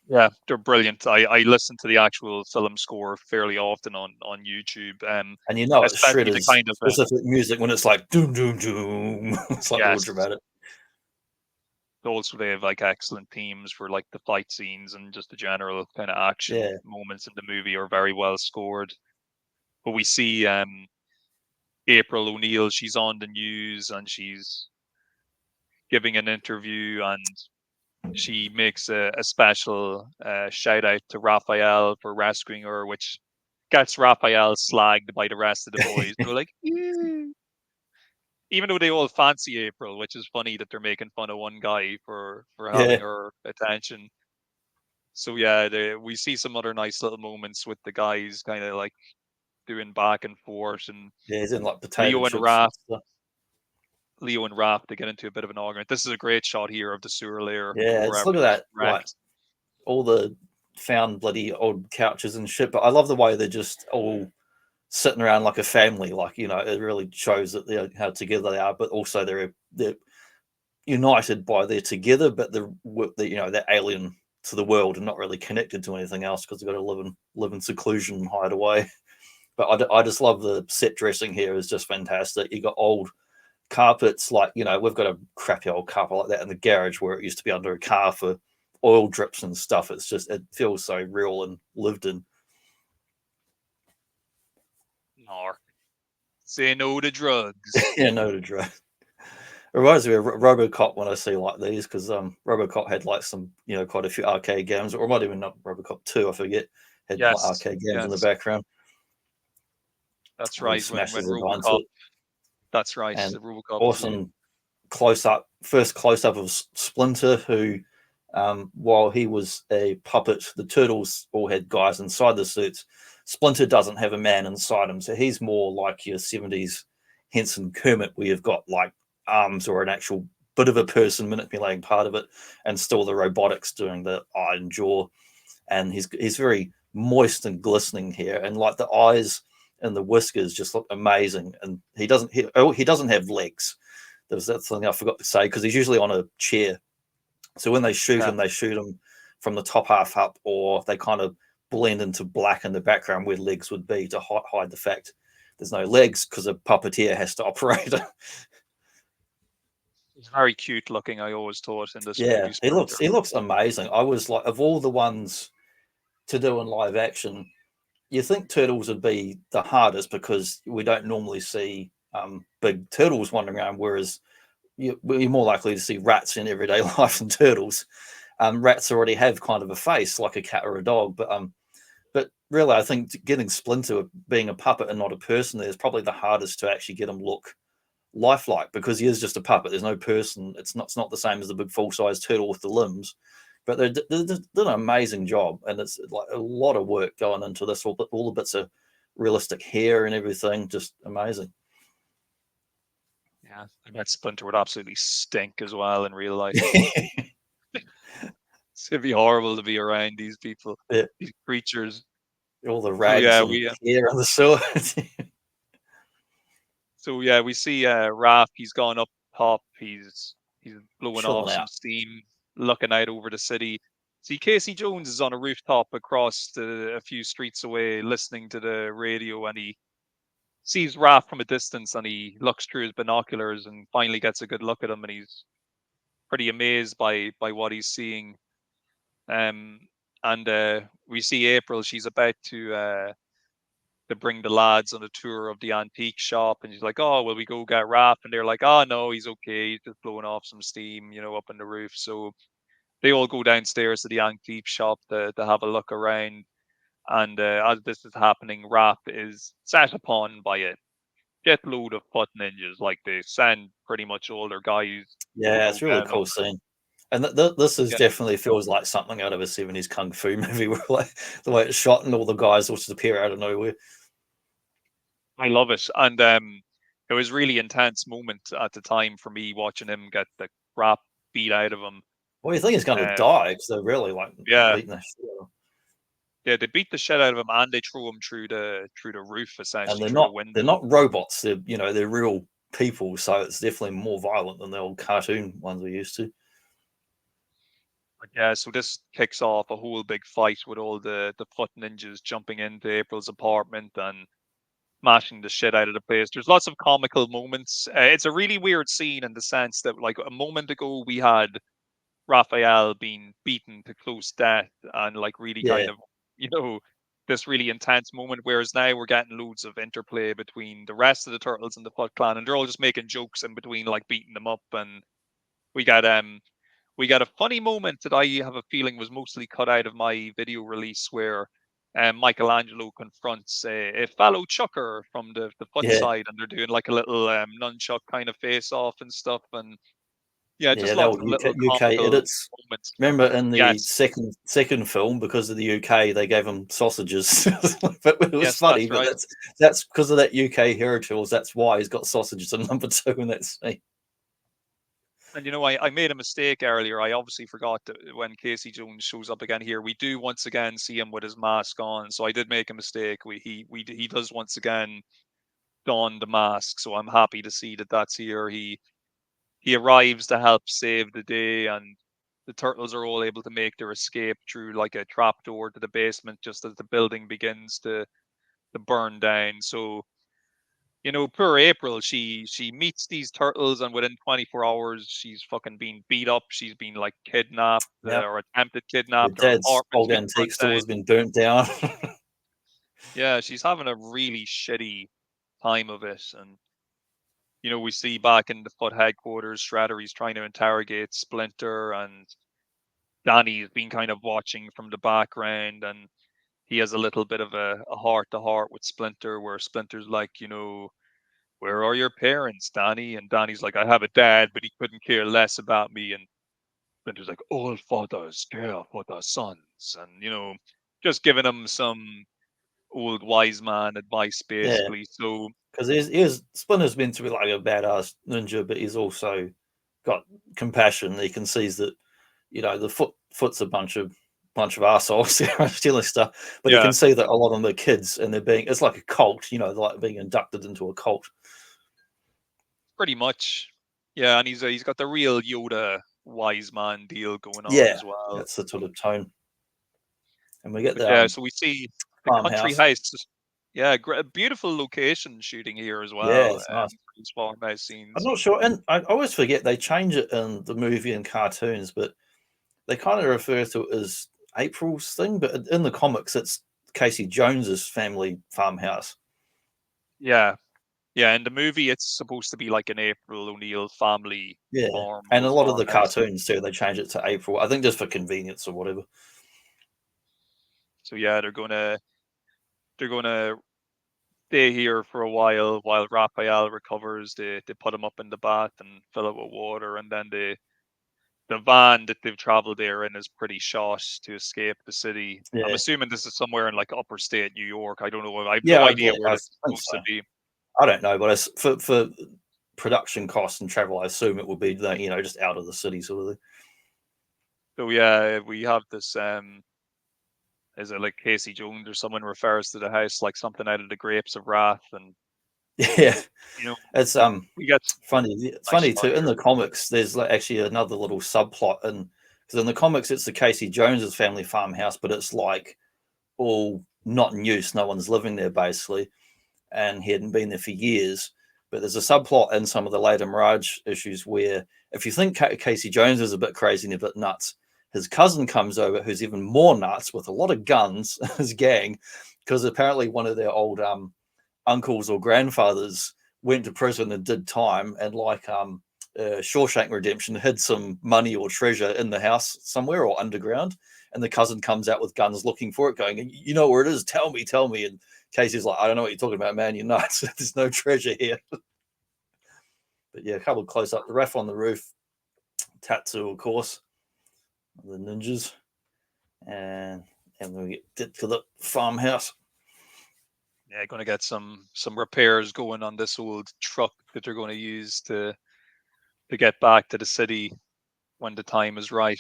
Yeah, they're brilliant. I listen to the actual film score fairly often on YouTube, And it's especially the Shredder's kind of specific music when it's like doom doom doom. It's like all yes, dramatic. also they have like excellent themes for like the fight scenes, and just the general kind of action Yeah. moments in the movie are very well scored. But we see April O'Neil, she's on the news and she's giving an interview, and she makes a special shout out to Raphael for rescuing her, which gets Raphael slagged by the rest of the boys. They're like, "Yeah." Even though they all fancy April, which is funny that they're making fun of one guy for having Yeah. her attention. So yeah, we see some other nice little moments with the guys kind of like doing back and forth, and Yeah, he's in like potato Leo and chips and Raph, stuff. they get into a bit of an argument. This is a great shot here of the sewer layer Yeah, before just look at everything's that, like wrecked. all the found bloody old couches and shit. But I love the way they're just all sitting around like a family. Like, it really shows that they're how together they are, but also they're united by they're together, but they're alien to the world and not really connected to anything else because they've got to live in seclusion and hide away. But I just love the set dressing here is just fantastic. You got old carpets, like, we've got a crappy old carpet like that in the garage where it used to be under a car for oil drips and stuff. It feels so real and lived in. Or say no to drugs. Yeah, no to drug. It reminds me of RoboCop when I see like these, because RoboCop had like some, quite a few arcade games, or it might even not RoboCop 2, I forget, had like Yes, arcade games in the yes, background that's where he right. When smashes into RoboCop, it. that's right. And The RoboCop game. awesome first close up of Splinter, who, while he was a puppet, the Turtles all had guys inside the suits. Splinter doesn't have a man inside him, so he's more like your 70s Henson Kermit, where you've got like arms or an actual bit of a person manipulating part of it, and still the robotics doing the eye and jaw. And he's very moist and glistening here, and like the eyes and the whiskers just look amazing. And he doesn't have legs. There was that thing I forgot to say, because he's usually on a chair. So when they shoot Yeah, him, they shoot him from the top half up, or they kind of blend into black in the background where legs would be to hide the fact there's no legs, because a puppeteer has to operate. he's very cute looking. I always thought in this Yeah, movie, he looks Splinter. he looks amazing. I was like, of all the ones to do in live action, you think turtles would be the hardest because we don't normally see big turtles wandering around, whereas you're more likely to see rats in everyday life than turtles. Rats already have kind of a face like a cat or a dog, but really, I think getting Splinter being a puppet and not a person there is probably the hardest to actually get him look lifelike, because he is just a puppet. There's no person. It's not the same as the big full size turtle with the limbs. But they did an amazing job, and it's like a lot of work going into this. All the bits of realistic hair and everything, just amazing. Yeah, I bet Splinter would absolutely stink as well in real life. It'd be horrible to be around these people, Yeah, these creatures. all the So rags yeah, and hair on the sword. we see Raph. He's gone up top. He's blowing off Chilling some out. steam, looking out over the city. See, Casey Jones is on a rooftop across a few streets away, listening to the radio, and he sees Raph from a distance, and he looks through his binoculars and finally gets a good look at him, and he's pretty amazed by what he's seeing. Um, and we see April. She's about to bring the lads on a tour of the antique shop, and she's like, "Oh, will we go get Raph?" And they're like, "Oh no, he's okay. He's just blowing off some steam, up on the roof." So they all go downstairs to the antique shop to have a look around. And as this is happening, Raph is set upon by a shitload of foot ninjas. Like they send pretty much older guys to Yeah, go it's a really down on cool them. scene. And this is Yeah, definitely feels like something out of a 70s kung fu movie, where like the way it's shot and all the guys will just appear out of nowhere. I love it. And it was really intense moment at the time for me watching him get the crap beat out of him. Well, you think he's going to Um, die because they're really like yeah, beating the shit out of him. yeah, they beat the shit out of him and they threw him through the roof, And essentially they're through the not window. they're not robots. They're real people, so it's definitely more violent than the old cartoon ones we used to. But yeah, so this kicks off a whole big fight with all the foot ninjas jumping into April's apartment and smashing the shit out of the place. There's lots of comical moments. It's a really weird scene in the sense that, like, a moment ago we had Raphael being beaten to close death and like really Yeah, kind of, you know, this really intense moment. Whereas now we're getting loads of interplay between the rest of the turtles and the Foot Clan, and they're all just making jokes in between, like beating them up. And we got um we got a funny moment that I have a feeling was mostly cut out of my video release where Michelangelo confronts a fellow chucker from the foot yeah, side, and they're doing like a little nunchuck kind of face off and stuff. And yeah, just yeah. They lots old of little UK comical edits. moments. Remember in the Yes, second film, because of the UK, they gave them sausages. But it was yes, funny. that's But right. that's because of that UK heritage. That's why he's got sausages in number two in that scene. And I made a mistake earlier. I obviously forgot that when Casey Jones shows up again here, we do once again see him with his mask on. So I did make a mistake. He does once again don the mask. So I'm happy to see that that's here. He arrives to help save the day, and the turtles are all able to make their escape through like a trapdoor to the basement just as the building begins to burn down. So poor April, she meets these turtles, and within 24 hours, she's fucking being beat up. She's been like kidnapped Yep. or attempted Your kidnapped. Her dad's apartment's old been antique burnt down. store has been burnt down. Yeah, she's having a really shitty time of it. And we see back in the Foot headquarters, Shredder, he's trying to interrogate Splinter, and Danny's been kind of watching from the background, and he has a little bit of a heart to heart with Splinter, where Splinter's like, where are your parents, Danny? And Danny's like, I have a dad, but he couldn't care less about me. And Splinter's like, all fathers care for their sons. And, just giving him some old wise man advice, Yeah, basically. So, because he's Splinter's meant to be like a badass ninja, but he's also got compassion. He can see that the foot's a bunch of assholes stealing stuff, but he yeah, can see that a lot of them are kids and it's like a cult. They're like being inducted into a cult. pretty much. Yeah, and he's got the real Yoda wise man deal going on Yeah, as well. that's the sort of tone. And we get But the yeah, so we see the country farmhouse. house. Yeah, beautiful location shooting here as Yeah, well. it's nice. These farmhouse I'm scenes. not sure, and I always forget they change it in the movie and cartoons, but they kind of refer to it as April's thing. But in the comics, it's Casey Jones's family farmhouse. Yeah, yeah. In the movie, it's supposed to be like an April O'Neil family Yeah, farm and or a lot of the farmhouse. cartoons too, they change it to April. I think just for convenience or whatever. So yeah, they're gonna they're going to stay here for a while Raphael recovers. They put him up in the bath and fill it with water, and then the van that they've traveled there in is pretty shot to escape the city. I'm Yeah, assuming this is somewhere in like upper state New York. I don't know. I have no yeah, idea yeah. where I this is think supposed so. to be. I don't know, but for production costs and travel, I assume it would be just out of the city sort of thing. So yeah, we have this. Is it like Casey Jones or someone refers to the house like something out of the Grapes of Wrath, and Yeah, you know it's we get funny. It's nice funny spot too. In here. the comics, there's like actually another little subplot, and because in the comics it's the Casey Jones's family farmhouse, but it's like all not in use. No one's living there basically, and he hadn't been there for years. But there's a subplot in some of the later Mirage issues where if you think Casey Jones is a bit crazy and a bit nuts, his cousin comes over who's even more nuts with a lot of guns, his gang, because apparently one of their old uncles or grandfathers went to prison and did time, and like Shawshank Redemption hid some money or treasure in the house somewhere or underground, and the cousin comes out with guns looking for it, going, "You know where it is? Tell me, tell me." And Casey's like, "I don't know what you're talking about, man. You're nuts. There's no treasure here." But yeah, a couple of close up. The ref on the roof, Tatsu, of course, the ninjas, and then we get to the farmhouse. Yeah, going to get some repairs going on this old truck that they're going to use to get back to the city when the time is right.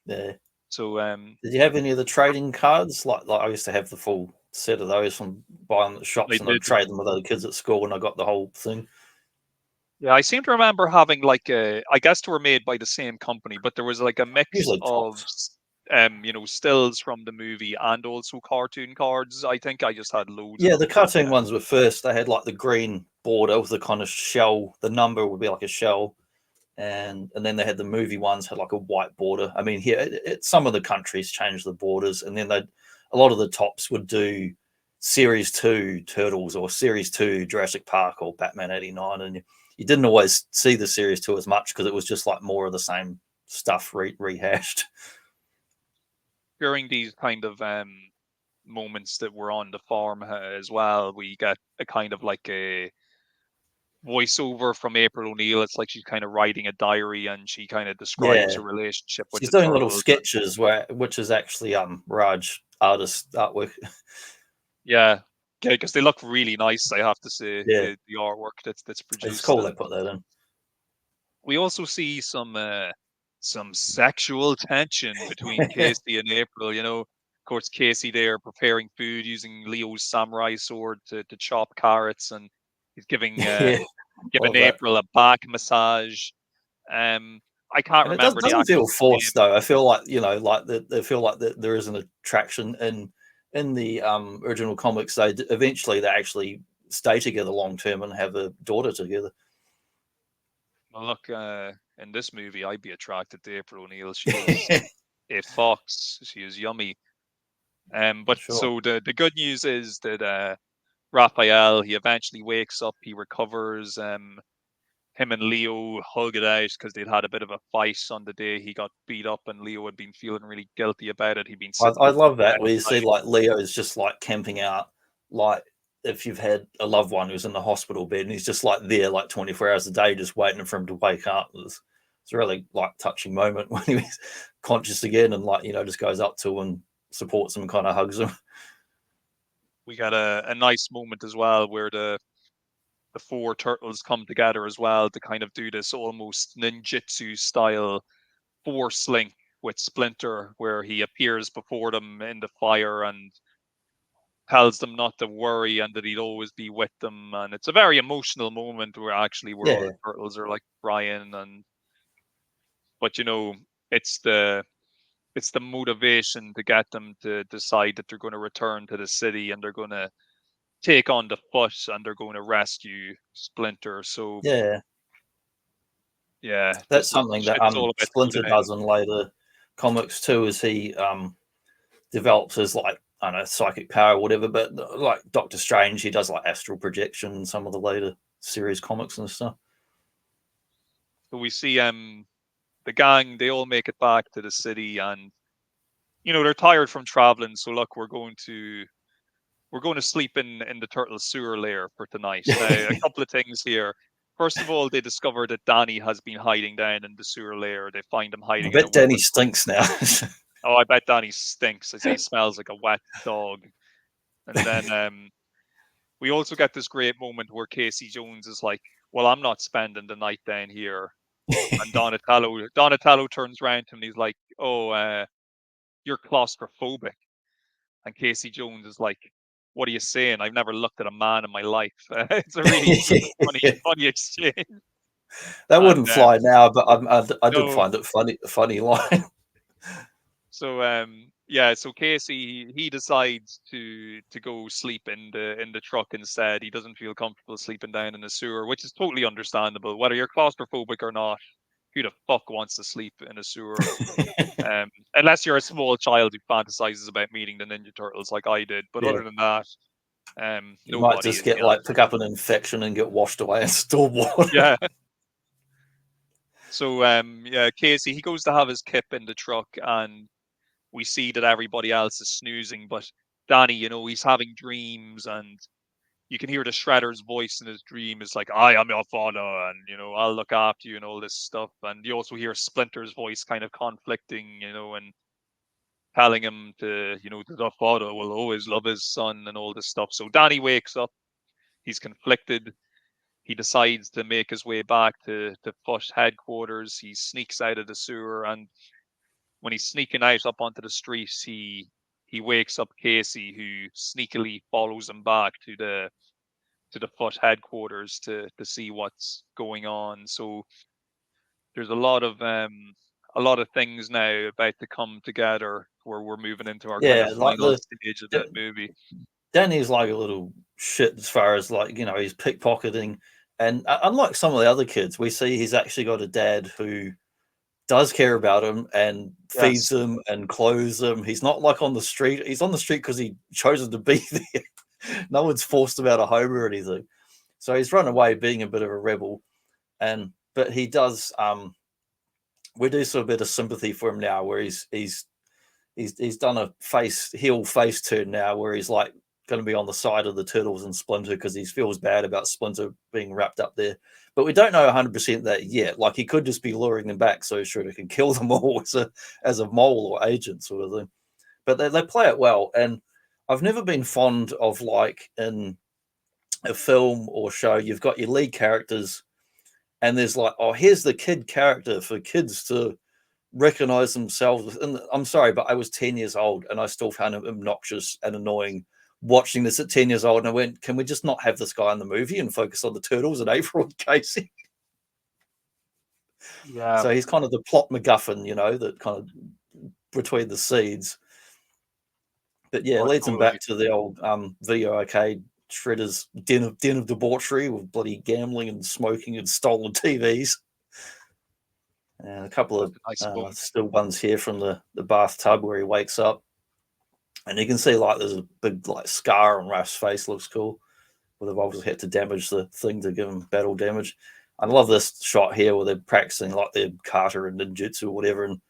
Yeah. So Did you have any of the trading cards? Like I used to have the full set of those from buying at the I shops, and I'd did. trade them with other kids at school when I got the whole thing. Yeah, I seem to remember having like I guess they were made by the same company, but there was like a mix Usually of tops. stills from the movie and also cartoon cards. I think I just had loads of Yeah, the them. cartoon ones were first. They had like the green border with the kind of shell. The number would be like a shell, and then they had the movie ones had like a white border. I mean, here some of the countries changed the borders, and then they a lot of the tops would do Series 2 Turtles or Series 2 Jurassic Park or Batman '89, and you didn't always see the Series 2 as much because it was just like more of the same stuff rehashed. During these kind of moments that we're on the farm as well, we get a kind of like a voiceover from April O'Neil. It's like she's kind of writing a diary and she kind of describes Yeah, her relationship with she's the doing little turtles. sketches which is actually Raj artist artwork. Yeah, because they look really nice. I have to say Yeah, the artwork that's it's produced, cool they and put that in. we also see some sexual tension between Casey and April. Of course, Casey there preparing food using Leo's samurai sword to chop carrots, and he's giving Yeah, giving love that. April a back massage. I can't And it remember the doesn't feel actress' forced name. though. I feel like like they feel like that there is an attraction in the original comics. Eventually they actually stay together long term and have a daughter together. Well, look, in this movie, I'd be attracted to April O'Neil. She is a fox. She is yummy. But Sure. so the good news is that Raphael, he eventually wakes up, he recovers. Him and Leo hug it out because they'd had a bit of a fight on the day he got beat up, and Leo had been feeling really guilty about it. He'd been sitting I with his love that where you see bedside. like Leo is just like camping out, like if you've had a loved one who's in the hospital bed and he's just like there like 24 hours a day just waiting for him to wake up. It's a really like touching moment when he's conscious again and like just goes up to him and supports him, kind of hugs him. We got a nice moment as well where the four turtles come together as well to kind of do this almost ninjutsu style force link with Splinter, where he appears before them in the fire and tells them not to worry and that he'd always be with them. And it's a very emotional moment where all Yeah, the turtles are like crying, and but it's the motivation to get them to decide that they're going to return to the city and they're going to take on the foot and they're going to rescue Splinter. So yeah. yeah, That's this something that shit's all about to go Splinter down. does in later comics too, is he develops his like I don't know psychic power or whatever. But like Doctor Strange, he does like astral projection in some of the later series comics and stuff. So we see the gang, they all make it back to the city, and they're tired from traveling. So look, we're going to we're going to sleep in the turtle sewer lair for tonight. Now, a couple of things here. First of all, they discover that Danny has been hiding down in the sewer lair. They find him I hiding in a bet Danny woman's. stinks now. Oh, I bet Danny stinks as he smells like a wet dog. And then we also get this great moment where Casey Jones is like, "Well, I'm not spending the night down here." And Donatello turns around to him and he's like, "Oh, you're claustrophobic." And Casey Jones is like, "What are you saying? I've never looked at a man in my life." It's a really funny exchange. That And wouldn't fly now, but I did no, find it funny. A funny line. so yeah, so Casey he decides to go sleep in the truck instead. He doesn't feel comfortable sleeping down in the sewer, which is totally understandable. Whether you're claustrophobic or not, who the fuck wants to sleep in a sewer? Unless you're a small child who fantasizes about meeting the Ninja Turtles like I did. But Yeah, other than that, you might nobody just is get gonna. like pick up an infection and get washed away in storm water. Yeah. So yeah, Casey he goes to have his kip in the truck, and we see that everybody else is snoozing, but Danny, he's having dreams, and you can hear the Shredder's voice in his dream is like, "I am your father, and I'll look after you," and all this stuff. And you also hear Splinter's voice kind of conflicting, and telling him that the father will always love his son and all this stuff. So Danny wakes up, he's conflicted. He decides to make his way back to Fush headquarters. He sneaks out of the sewer, and when he's sneaking out up onto the street, he wakes up Casey, who sneakily follows him back to the Fush headquarters to see what's going on. So there's a lot of things now about to come together where we're moving into our kind of Yeah, like final stage of the movie. Danny's like a little shit as far as like he's pickpocketing, and unlike some of the other kids, we see he's actually got a dad who does care about him and feeds Yes. him and clothes him. He's not like on the street. He's on the street because he chosen to be there. No one's forced him out of home or anything. So he's run away being a bit of a rebel. But he does we do sort of a bit of sympathy for him now where he's done a heel face turn now where he's like going to be on the side of the Turtles and Splinter because he feels bad about Splinter being wrapped up there. But we don't know 100% that yet. Like he could just be luring them back so Shredder can kill them all as a mole or agent sort of thing. But they play it well. And I've never been fond of like in a film or show, you've got your lead characters and there's like, oh, here's the kid character for kids to recognize themselves. And I'm sorry, but I was 10 years old and I still found him obnoxious and annoying watching this at 10 years old. And I went, can we just not have this guy in the movie and focus on the Turtles and April and Casey? Yeah. So he's kind of the plot MacGuffin, that kind of between the seeds. But yeah, it Oh, leads him totally. back to the old video arcade Shredder's den of debauchery with bloody gambling and smoking and stolen TVs. And a couple That's of a nice moment. still ones here from the bathtub where he wakes up. And you can see like there's a big like scar on Raph's face, looks cool. Where they've obviously had to damage the thing to give him battle damage. I love this shot here where they're practicing like their kata and ninjutsu or whatever in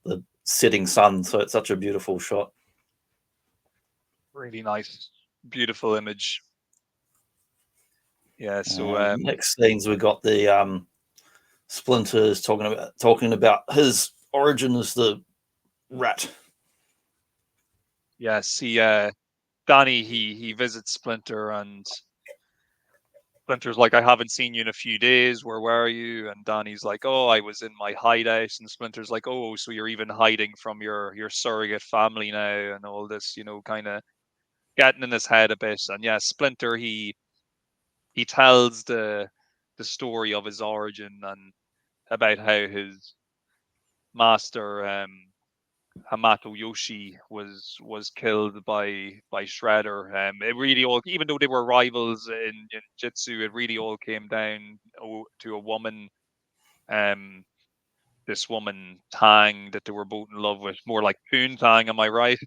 the setting sun. So it's such a beautiful shot. Really nice, beautiful image. Yeah. So Next scenes we got the Splinters talking about his origin as the rat. yeah, see Danny he visits Splinter, and Splinter's like, "I haven't seen you in a few days. Where were you?" And Danny's like, "Oh, I was in my hideout." And Splinter's like, "Oh, so you're even hiding from your surrogate family now," and all this, kind of getting in his head a bit. And yeah, Splinter he tells the story of his origin and about how his master Hamato Yoshi was killed by Shredder. It really all, even though they were rivals in Jitsu, it really all came down to a woman. Um, this woman Tang that they were both in love with, more like Poon Tang, am I right?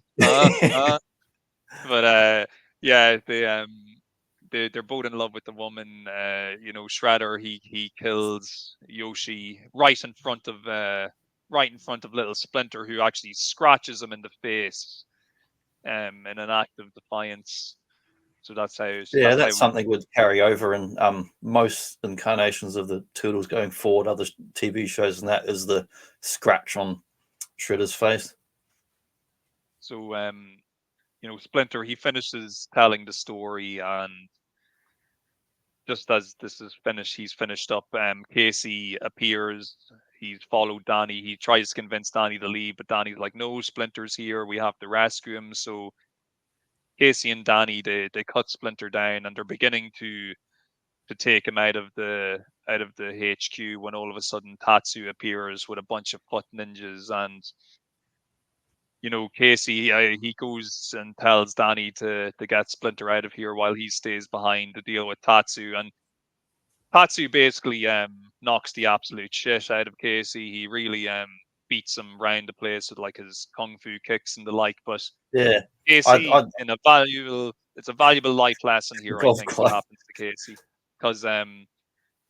But yeah, they're both in love with the woman. Shredder he kills Yoshi right in front of little Splinter, who actually scratches him in the face in an act of defiance. So that's how Yeah, that's how that's we. something would carry over in most incarnations of the Turtles going forward, other TV shows, and that is the scratch on Shredder's face. So Splinter, he finishes telling the story, and just as this is finished, he's finished up. Casey appears. He's followed Danny. He tries to convince Danny to leave, but Danny's like, "No, Splinter's here. We have to rescue him." So Casey and Danny they cut Splinter down, and they're beginning to take him out of the HQ when all of a sudden Tatsu appears with a bunch of foot ninjas. And Casey, he goes and tells Danny to get Splinter out of here while he stays behind to deal with Tatsu. And Tatsu basically knocks the absolute shit out of Casey. He really beats him round the place with like his kung fu kicks and the like. But Yeah, Casey, it's a valuable life lesson the here, I golf think, what club. happens to Casey. Because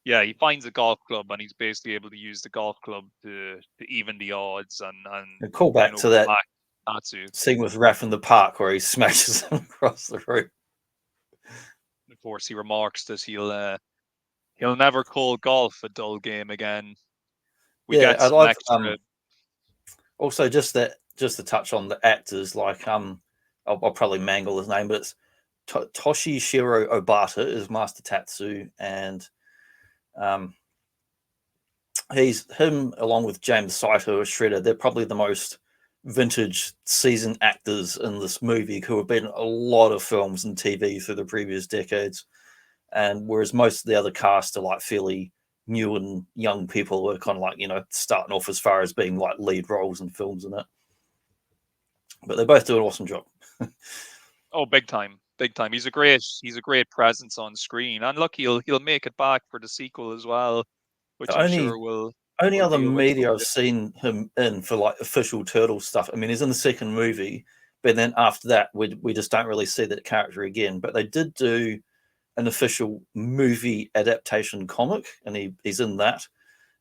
yeah, he finds a golf club and he's basically able to use the golf club to even the odds and A call back to go that back to Tatsu. scene with Raph in the park where he smashes him across the room. Of course, he remarks that he'll never call golf a dull game again. We Yeah, get I some love extra. also just to touch on the actors, like I'll probably mangle his name, but it's Toshishiro Obata is Master Tatsu, and um, he's him along with James Saito as Shredder. They're probably the most vintage seasoned actors in this movie who have been in a lot of films and TV through the previous decades. And whereas most of the other cast are like fairly new and young people who are kind of like, starting off as far as being like lead roles in films and it. But they both do an awesome job. Oh, big time, big time. He's a great presence on screen, and look, he'll make it back for the sequel as well, which The I'm only sure we'll only we'll other deal with media I've someday. seen him in for like official turtle stuff. I mean, he's in the second movie, but then after that, we just don't really see that character again. But they did do an official movie adaptation comic, and he's in that.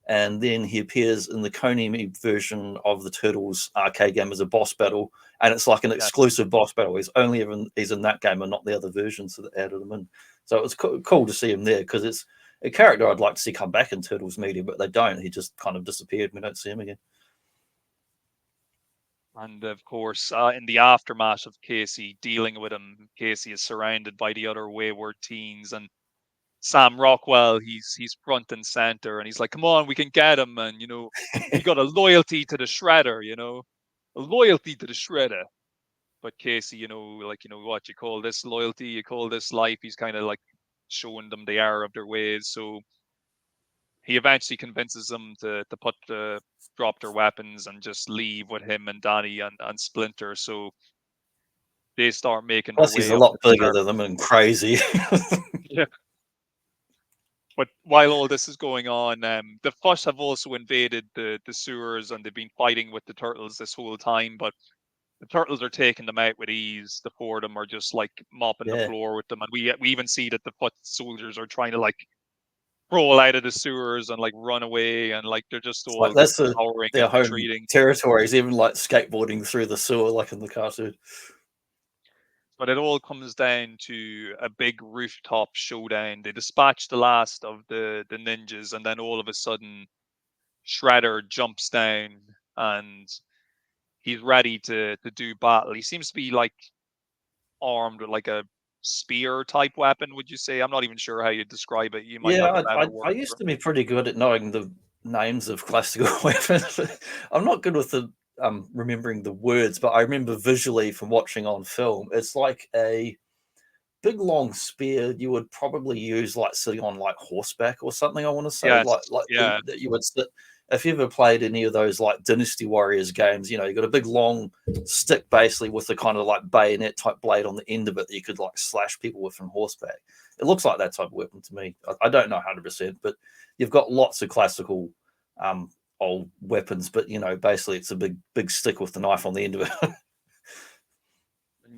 And then he appears in the Konami version of the Turtles arcade game as a boss battle, and it's like an Yes. exclusive boss battle. He's in that game and not the other versions that added him in. So it was cool to see him there because it's a character I'd like to see come back in Turtles media, but they don't. He just kind of disappeared. We don't see him again. And of course, in the aftermath of Casey dealing with him, Casey is surrounded by the other wayward teens, and Sam Rockwell, he's front and center, and he's like, "Come on, we can get him!" And we got a loyalty to the Shredder, a loyalty to the Shredder. But Casey, like what you call this loyalty, you call this life. He's kind of like showing them the error of their ways. So he eventually convinces them to drop their weapons and just leave with him and Donnie and Splinter. So they start making their Plus, he's way a up lot the bigger stairs. than them and crazy. Yeah. But while all this is going on, the Fuss have also invaded the sewers and they've been fighting with the turtles this whole time. But the turtles are taking them out with ease. The four of them are just like mopping the Yeah, floor with them, and we even see that the foot soldiers are trying to like crawl out of the sewers and like run away, and like they're just it's like all that's cowering their and home retreating. territory. He's even like skateboarding through the sewer, like in the cartoon. But it all comes down to a big rooftop showdown. They dispatch the last of the ninjas, and then all of a sudden, Shredder jumps down and he's ready to do battle. He seems to be like armed with like a spear type weapon. Would you say? I'm not even sure how you describe it. You might have a Yeah, better I word used for to be pretty good at knowing the names of classical weapons. I'm not good with the remembering the words, but I remember visually from watching on film. It's like a big long spear you would probably use like sitting on like horseback or something. I want to say Yes, like yeah. that you would sit. If you ever played any of those like Dynasty Warriors games, you got a big long stick basically with the kind of like bayonet type blade on the end of it that you could like slash people with from horseback. It looks like that type of weapon to me. I don't know 100%, but you've got lots of classical um, old weapons, but basically it's a big stick with the knife on the end of it.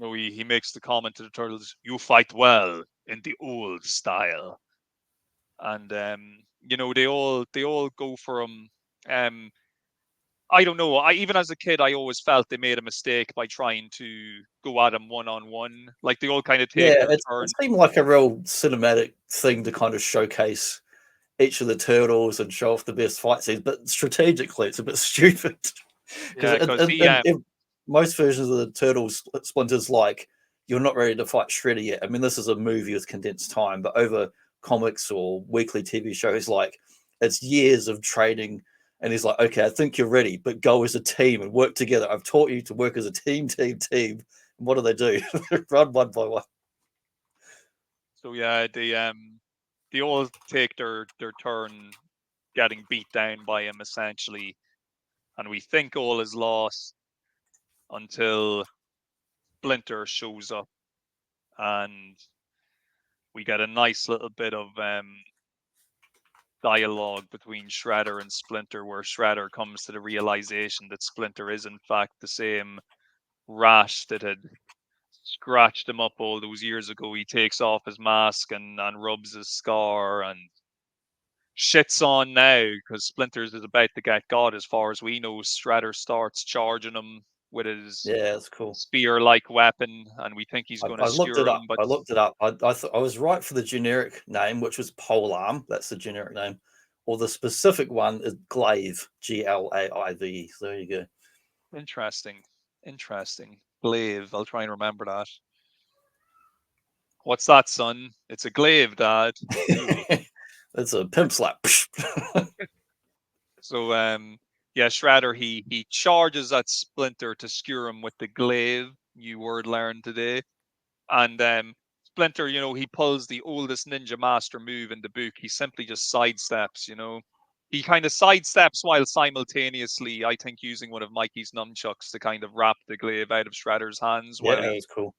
He makes the comment to the turtles, "You fight well in the old style," and they all go for him. Um, I don't know. Even as a kid, I always felt they made a mistake by trying to go at him one on one. Like they all kind of take Yeah, their it turn. seemed like a real cinematic thing to kind of showcase each of the turtles and show off the best fight scenes, but strategically, it's a bit stupid because Yeah, because he in most versions of the turtles, Splinter's like, you're not ready to fight Shredder yet. I mean, this is a movie with condensed time, but over comics or weekly TV shows, like it's years of training. And he's like, okay, I think you're ready, but go as a team and work together. I've taught you to work as a team. And what do? They run one by one. So yeah, they all take their turn getting beat down by him essentially, and we think all is lost until Splinter shows up, and we get a nice little bit of dialogue between Shredder and Splinter, where Shredder comes to the realization that Splinter is in fact the same rat that had scratched him up all those years ago. He takes off his mask and rubs his scar and shit's on now because Splinters is about to get got. As far as we know, Shredder starts charging him with his Yeah, that's cool. spear-like weapon, and we think he's going to I looked skewer it up. him. But I looked it up. I was right for the generic name, which was polearm. That's the generic name, or the specific one is glaive, Glaive. So there you go. interesting, interesting. Glaive. I'll try and remember that. What's that, son? It's a glaive, Dad. Ooh. It's a pimp slap. So yeah, Shredder he charges at Splinter to skewer him with the glaive. New word learned today. And Splinter, he pulls the oldest ninja master move in the book. He simply just sidesteps. He kind of sidesteps while simultaneously, I think, using one of Mikey's nunchucks to kind of wrap the glaive out of Shredder's hands Yeah, while that he was cool.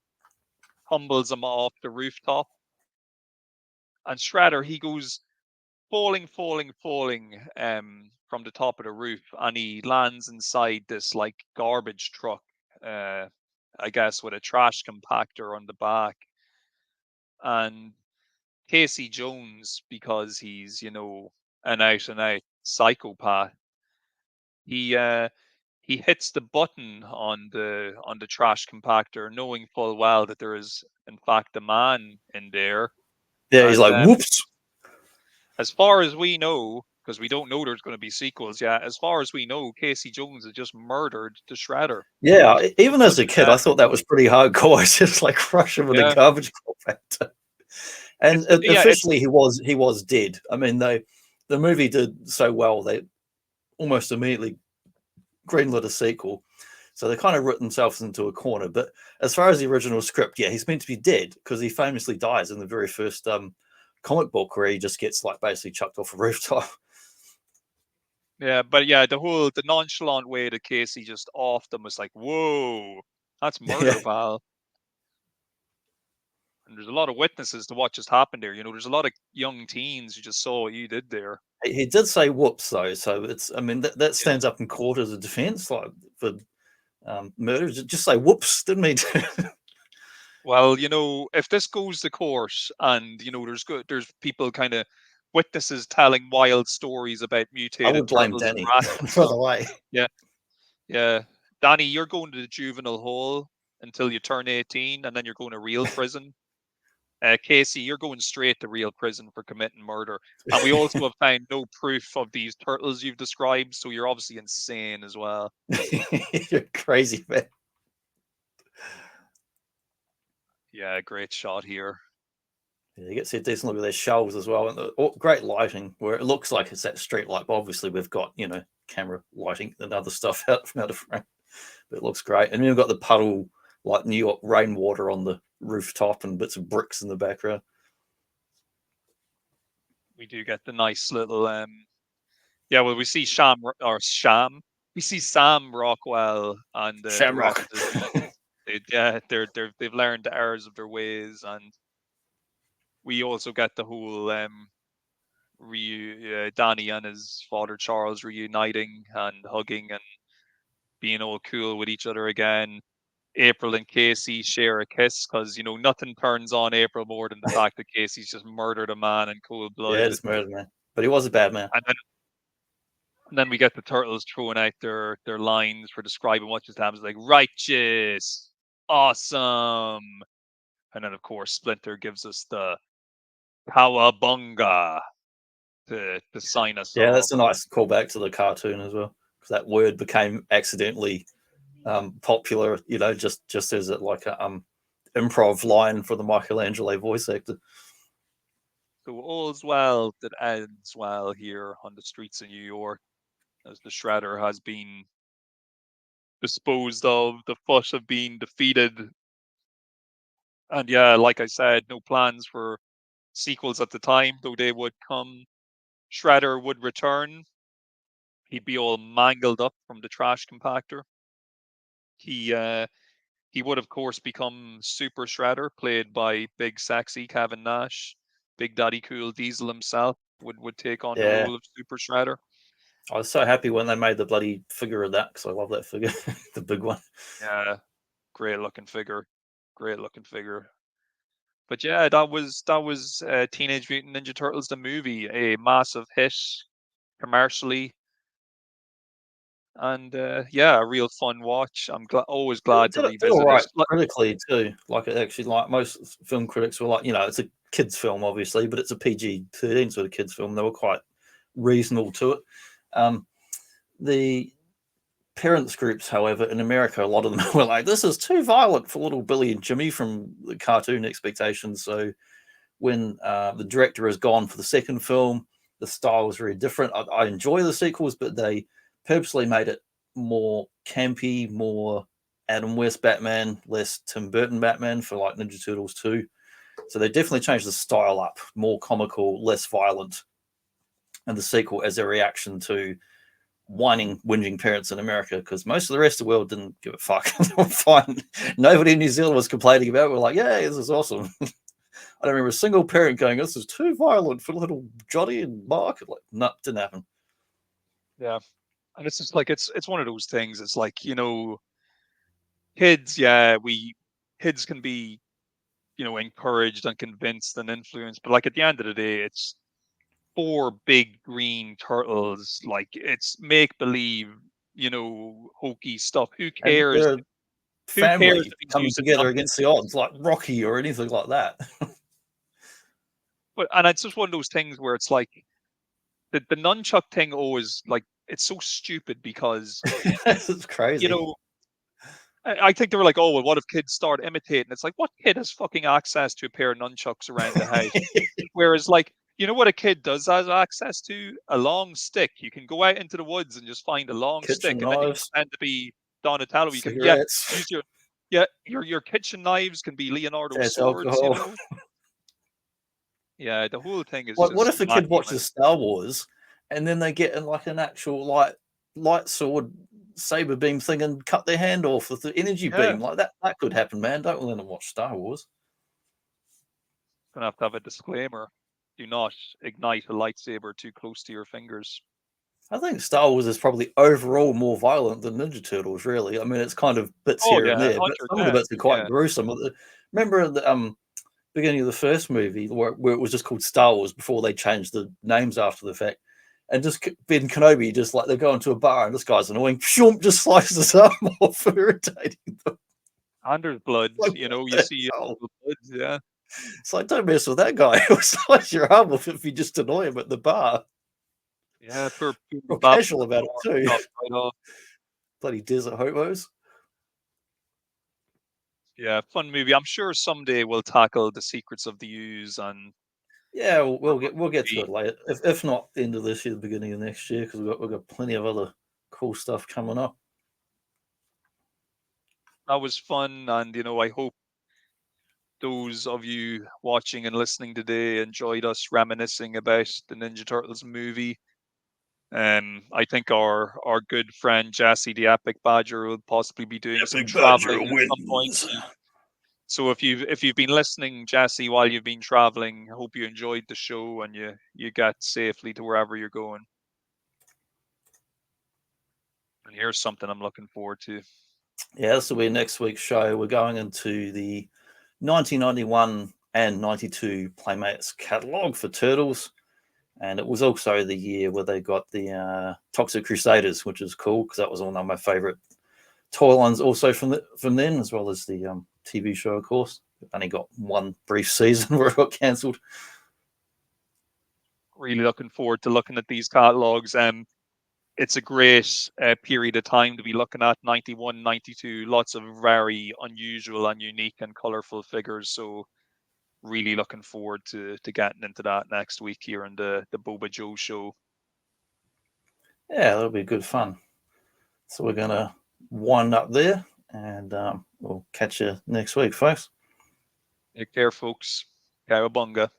tumbles him off the rooftop. And Shredder, he goes falling from the top of the roof, and he lands inside this like garbage truck, uh, I guess with a trash compactor on the back. And Casey Jones, because he's an out and out psychopath, he uh he hits the button on the trash compactor, knowing full well that there is in fact a man in there. Yeah, he's And like, whoops. as far as we know, because we don't know there's going to be sequels yet, as far as we know, Casey Jones has just murdered the Shredder. Yeah, even Put as a to kid, I death. thought that was pretty hardcore. It's just like crush him with a Yeah, garbage compactor. And it's officially, he was dead. I mean, the movie did so well they almost immediately greenlit a sequel. So they kind of wrote themselves into a corner. But as far as the original script, yeah, he's meant to be dead because he famously dies in the very first comic book where he just gets like basically chucked off a rooftop. yeah, but yeah, the nonchalant way that Casey just offed them was like, whoa, that's Yeah, murder, pal. And there's a lot of witnesses to what just happened there. There's a lot of young teens who just saw what you did there. he did say whoops though, so it's I mean that Yeah. stands up in court as a defense, like for murder. Just say whoops, didn't mean to. Well, if this goes to court and there's people kind of witnesses telling wild stories about I mutated would blame turtles and Danny, rats and by stuff. the way. Yeah, yeah. Danny, you're going to the juvenile hall until you turn 18, and then you're going to real prison. Casey, you're going straight to real prison for committing murder. And we also have found no proof of these turtles you've described, so you're obviously insane as well. You're crazy, man. Yeah, great shot here. Yeah, you get to see a decent look at their shelves as well, and great lighting where it looks like it's that street light. But obviously, we've got camera lighting and other stuff out from out of frame, but it looks great. And we've got the puddle like New York rainwater on the rooftop and bits of bricks in the background. We do get the nice little yeah, well, we see Sham or Sham. We see Sam Rockwell and the rest Shamrock. of the teens. They've learned the errors of their ways, and we also get the whole Danny and his father Charles reuniting and hugging and being all cool with each other again. April and Casey share a kiss because nothing turns on April more than the fact that Casey's just murdered a man in cold Yeah, blood. just murdered man, but he was a bad man. And then And then we get the turtles throwing out their lines for describing what just happens, like righteous, awesome. And then of course Splinter gives us the Cowabunga to sign us Yeah, off. that's a nice callback to the cartoon as well, because that word became accidentally popular. You know, just as it like a improv line for the Michelangelo voice actor. So all's well that ends well here on the streets of New York, as the Shredder has been disposed of, the Fuss have been defeated. And yeah, like I said, no plans for sequels at the time, though they would come. Shredder would return. He'd be all mangled up from the trash compactor. He would of course become Super Shredder, played by big sexy Kevin Nash. Big Daddy Cool Diesel himself would take on the Yeah, role of Super Shredder. I was so happy when they made the bloody figure of that, because I love that figure, the big one. Yeah, great looking figure. Great looking figure. But yeah, that was Teenage Mutant Ninja Turtles the movie, a massive hit commercially, and yeah, a real fun watch. I'm always glad to Did all revisit it. right critically too. Like it actually, like most film critics were like, you know, it's a kids' film obviously, but it's a PG-13 sort of kids' film. They were quite reasonable to it. Um, the parents groups, however, in America, a lot of them were like, "This is too violent for little Billy and Jimmy," from the cartoon expectations. So when the director is gone for the second film, the style was very different. I enjoy the sequels, but they purposely made it more campy, more Adam West Batman, less Tim Burton Batman for like Ninja Turtles 2. So they definitely changed the style up, more comical, less violent. And the sequel as a reaction to whining, whinging parents in America, because most of the rest of the world didn't give a fuck. They were fine. Nobody in New Zealand was complaining about it. We're like, yeah, this is awesome. I don't remember a single parent going, "This is too violent for little Johnny and Mark." Like, no, didn't happen. Yeah, and it's just like it's one of those things. It's like, kids. Yeah, we kids can be encouraged and convinced and influenced, but like at the end of the day, it's four big green turtles. Like it's make believe, hokey stuff. Who And cares? they're Who cares family if he's coming using together against the nunchucks? odds, like Rocky or anything like that. But and it's just one of those things where it's like the nunchuck thing always like it's so stupid because It's you crazy. know I think they were like, oh well, what if kids start imitating? It's like, what kid has fucking access to a pair of nunchucks around the house? Whereas like, you know what a kid does have access to? A long stick. You can go out into the woods and just find a long stick, Kitchen and then you can knives, pretend to be Donatello. You can, yeah, cigarettes, use your kitchen knives can be Leonardo's that's swords. alcohol. Yeah, the whole thing is What just if a kid wacky, man. watches Star Wars and then they get in like an actual like light sword saber beam thing and cut their hand off with the energy Yeah, beam? Like that could happen, man. Don't let them watch Star Wars. gonna have to have a disclaimer. Do not ignite a lightsaber too close to your fingers. I think Star Wars is probably overall more violent than Ninja Turtles, really. I mean, it's kind of bits Oh here yeah, and there, but some of the 100%. bits are quite Yeah, gruesome. Remember at the beginning of the first movie where it was just called Star Wars before they changed the names after the fact? And just Ben Kenobi, just like they go into a bar and this guy's annoying, just slices his arm off, irritating them. and there's blood. Like, what You the see hell? blood. Yeah. It's like, don't mess with that guy. He'll slice your arm off if you just annoy him at the bar. Yeah, poor Real Bob casual about it, too. chopped right off. Bloody desert hobos. Yeah, fun movie. I'm sure someday we'll tackle the secrets of the U's and Yeah, we'll get to maybe it later. If not the end of this year, the beginning of next year, because we've got plenty of other cool stuff coming up. that was fun. And I hope those of you watching and listening today enjoyed us reminiscing about the Ninja Turtles movie. I think our good friend Jassy the Epic Badger will possibly be doing some Epic Badger traveling at some point. wins. So if you've been listening, Jassy, while you've been traveling, I hope you enjoyed the show and you got safely to wherever you're going. And here's something I'm looking forward to. Yeah, this will be next week's show. We're going into the 1991 and 92 Playmates catalogue for Turtles. And it was also the year where they got the Toxic Crusaders, which is cool because that was one of my favorite toy lines also from then, as well as the TV show, of course. Only got one brief season where it got cancelled. Really looking forward to looking at these catalogs. It's a great period of time to be looking at. 91, 92, lots of very unusual and unique and colorful figures. So really looking forward to getting into that next week here in the Boba Joe show. Yeah, that'll be good fun. So we're going to wind up there, and we'll catch you next week, folks. Take care, folks. Cowabunga.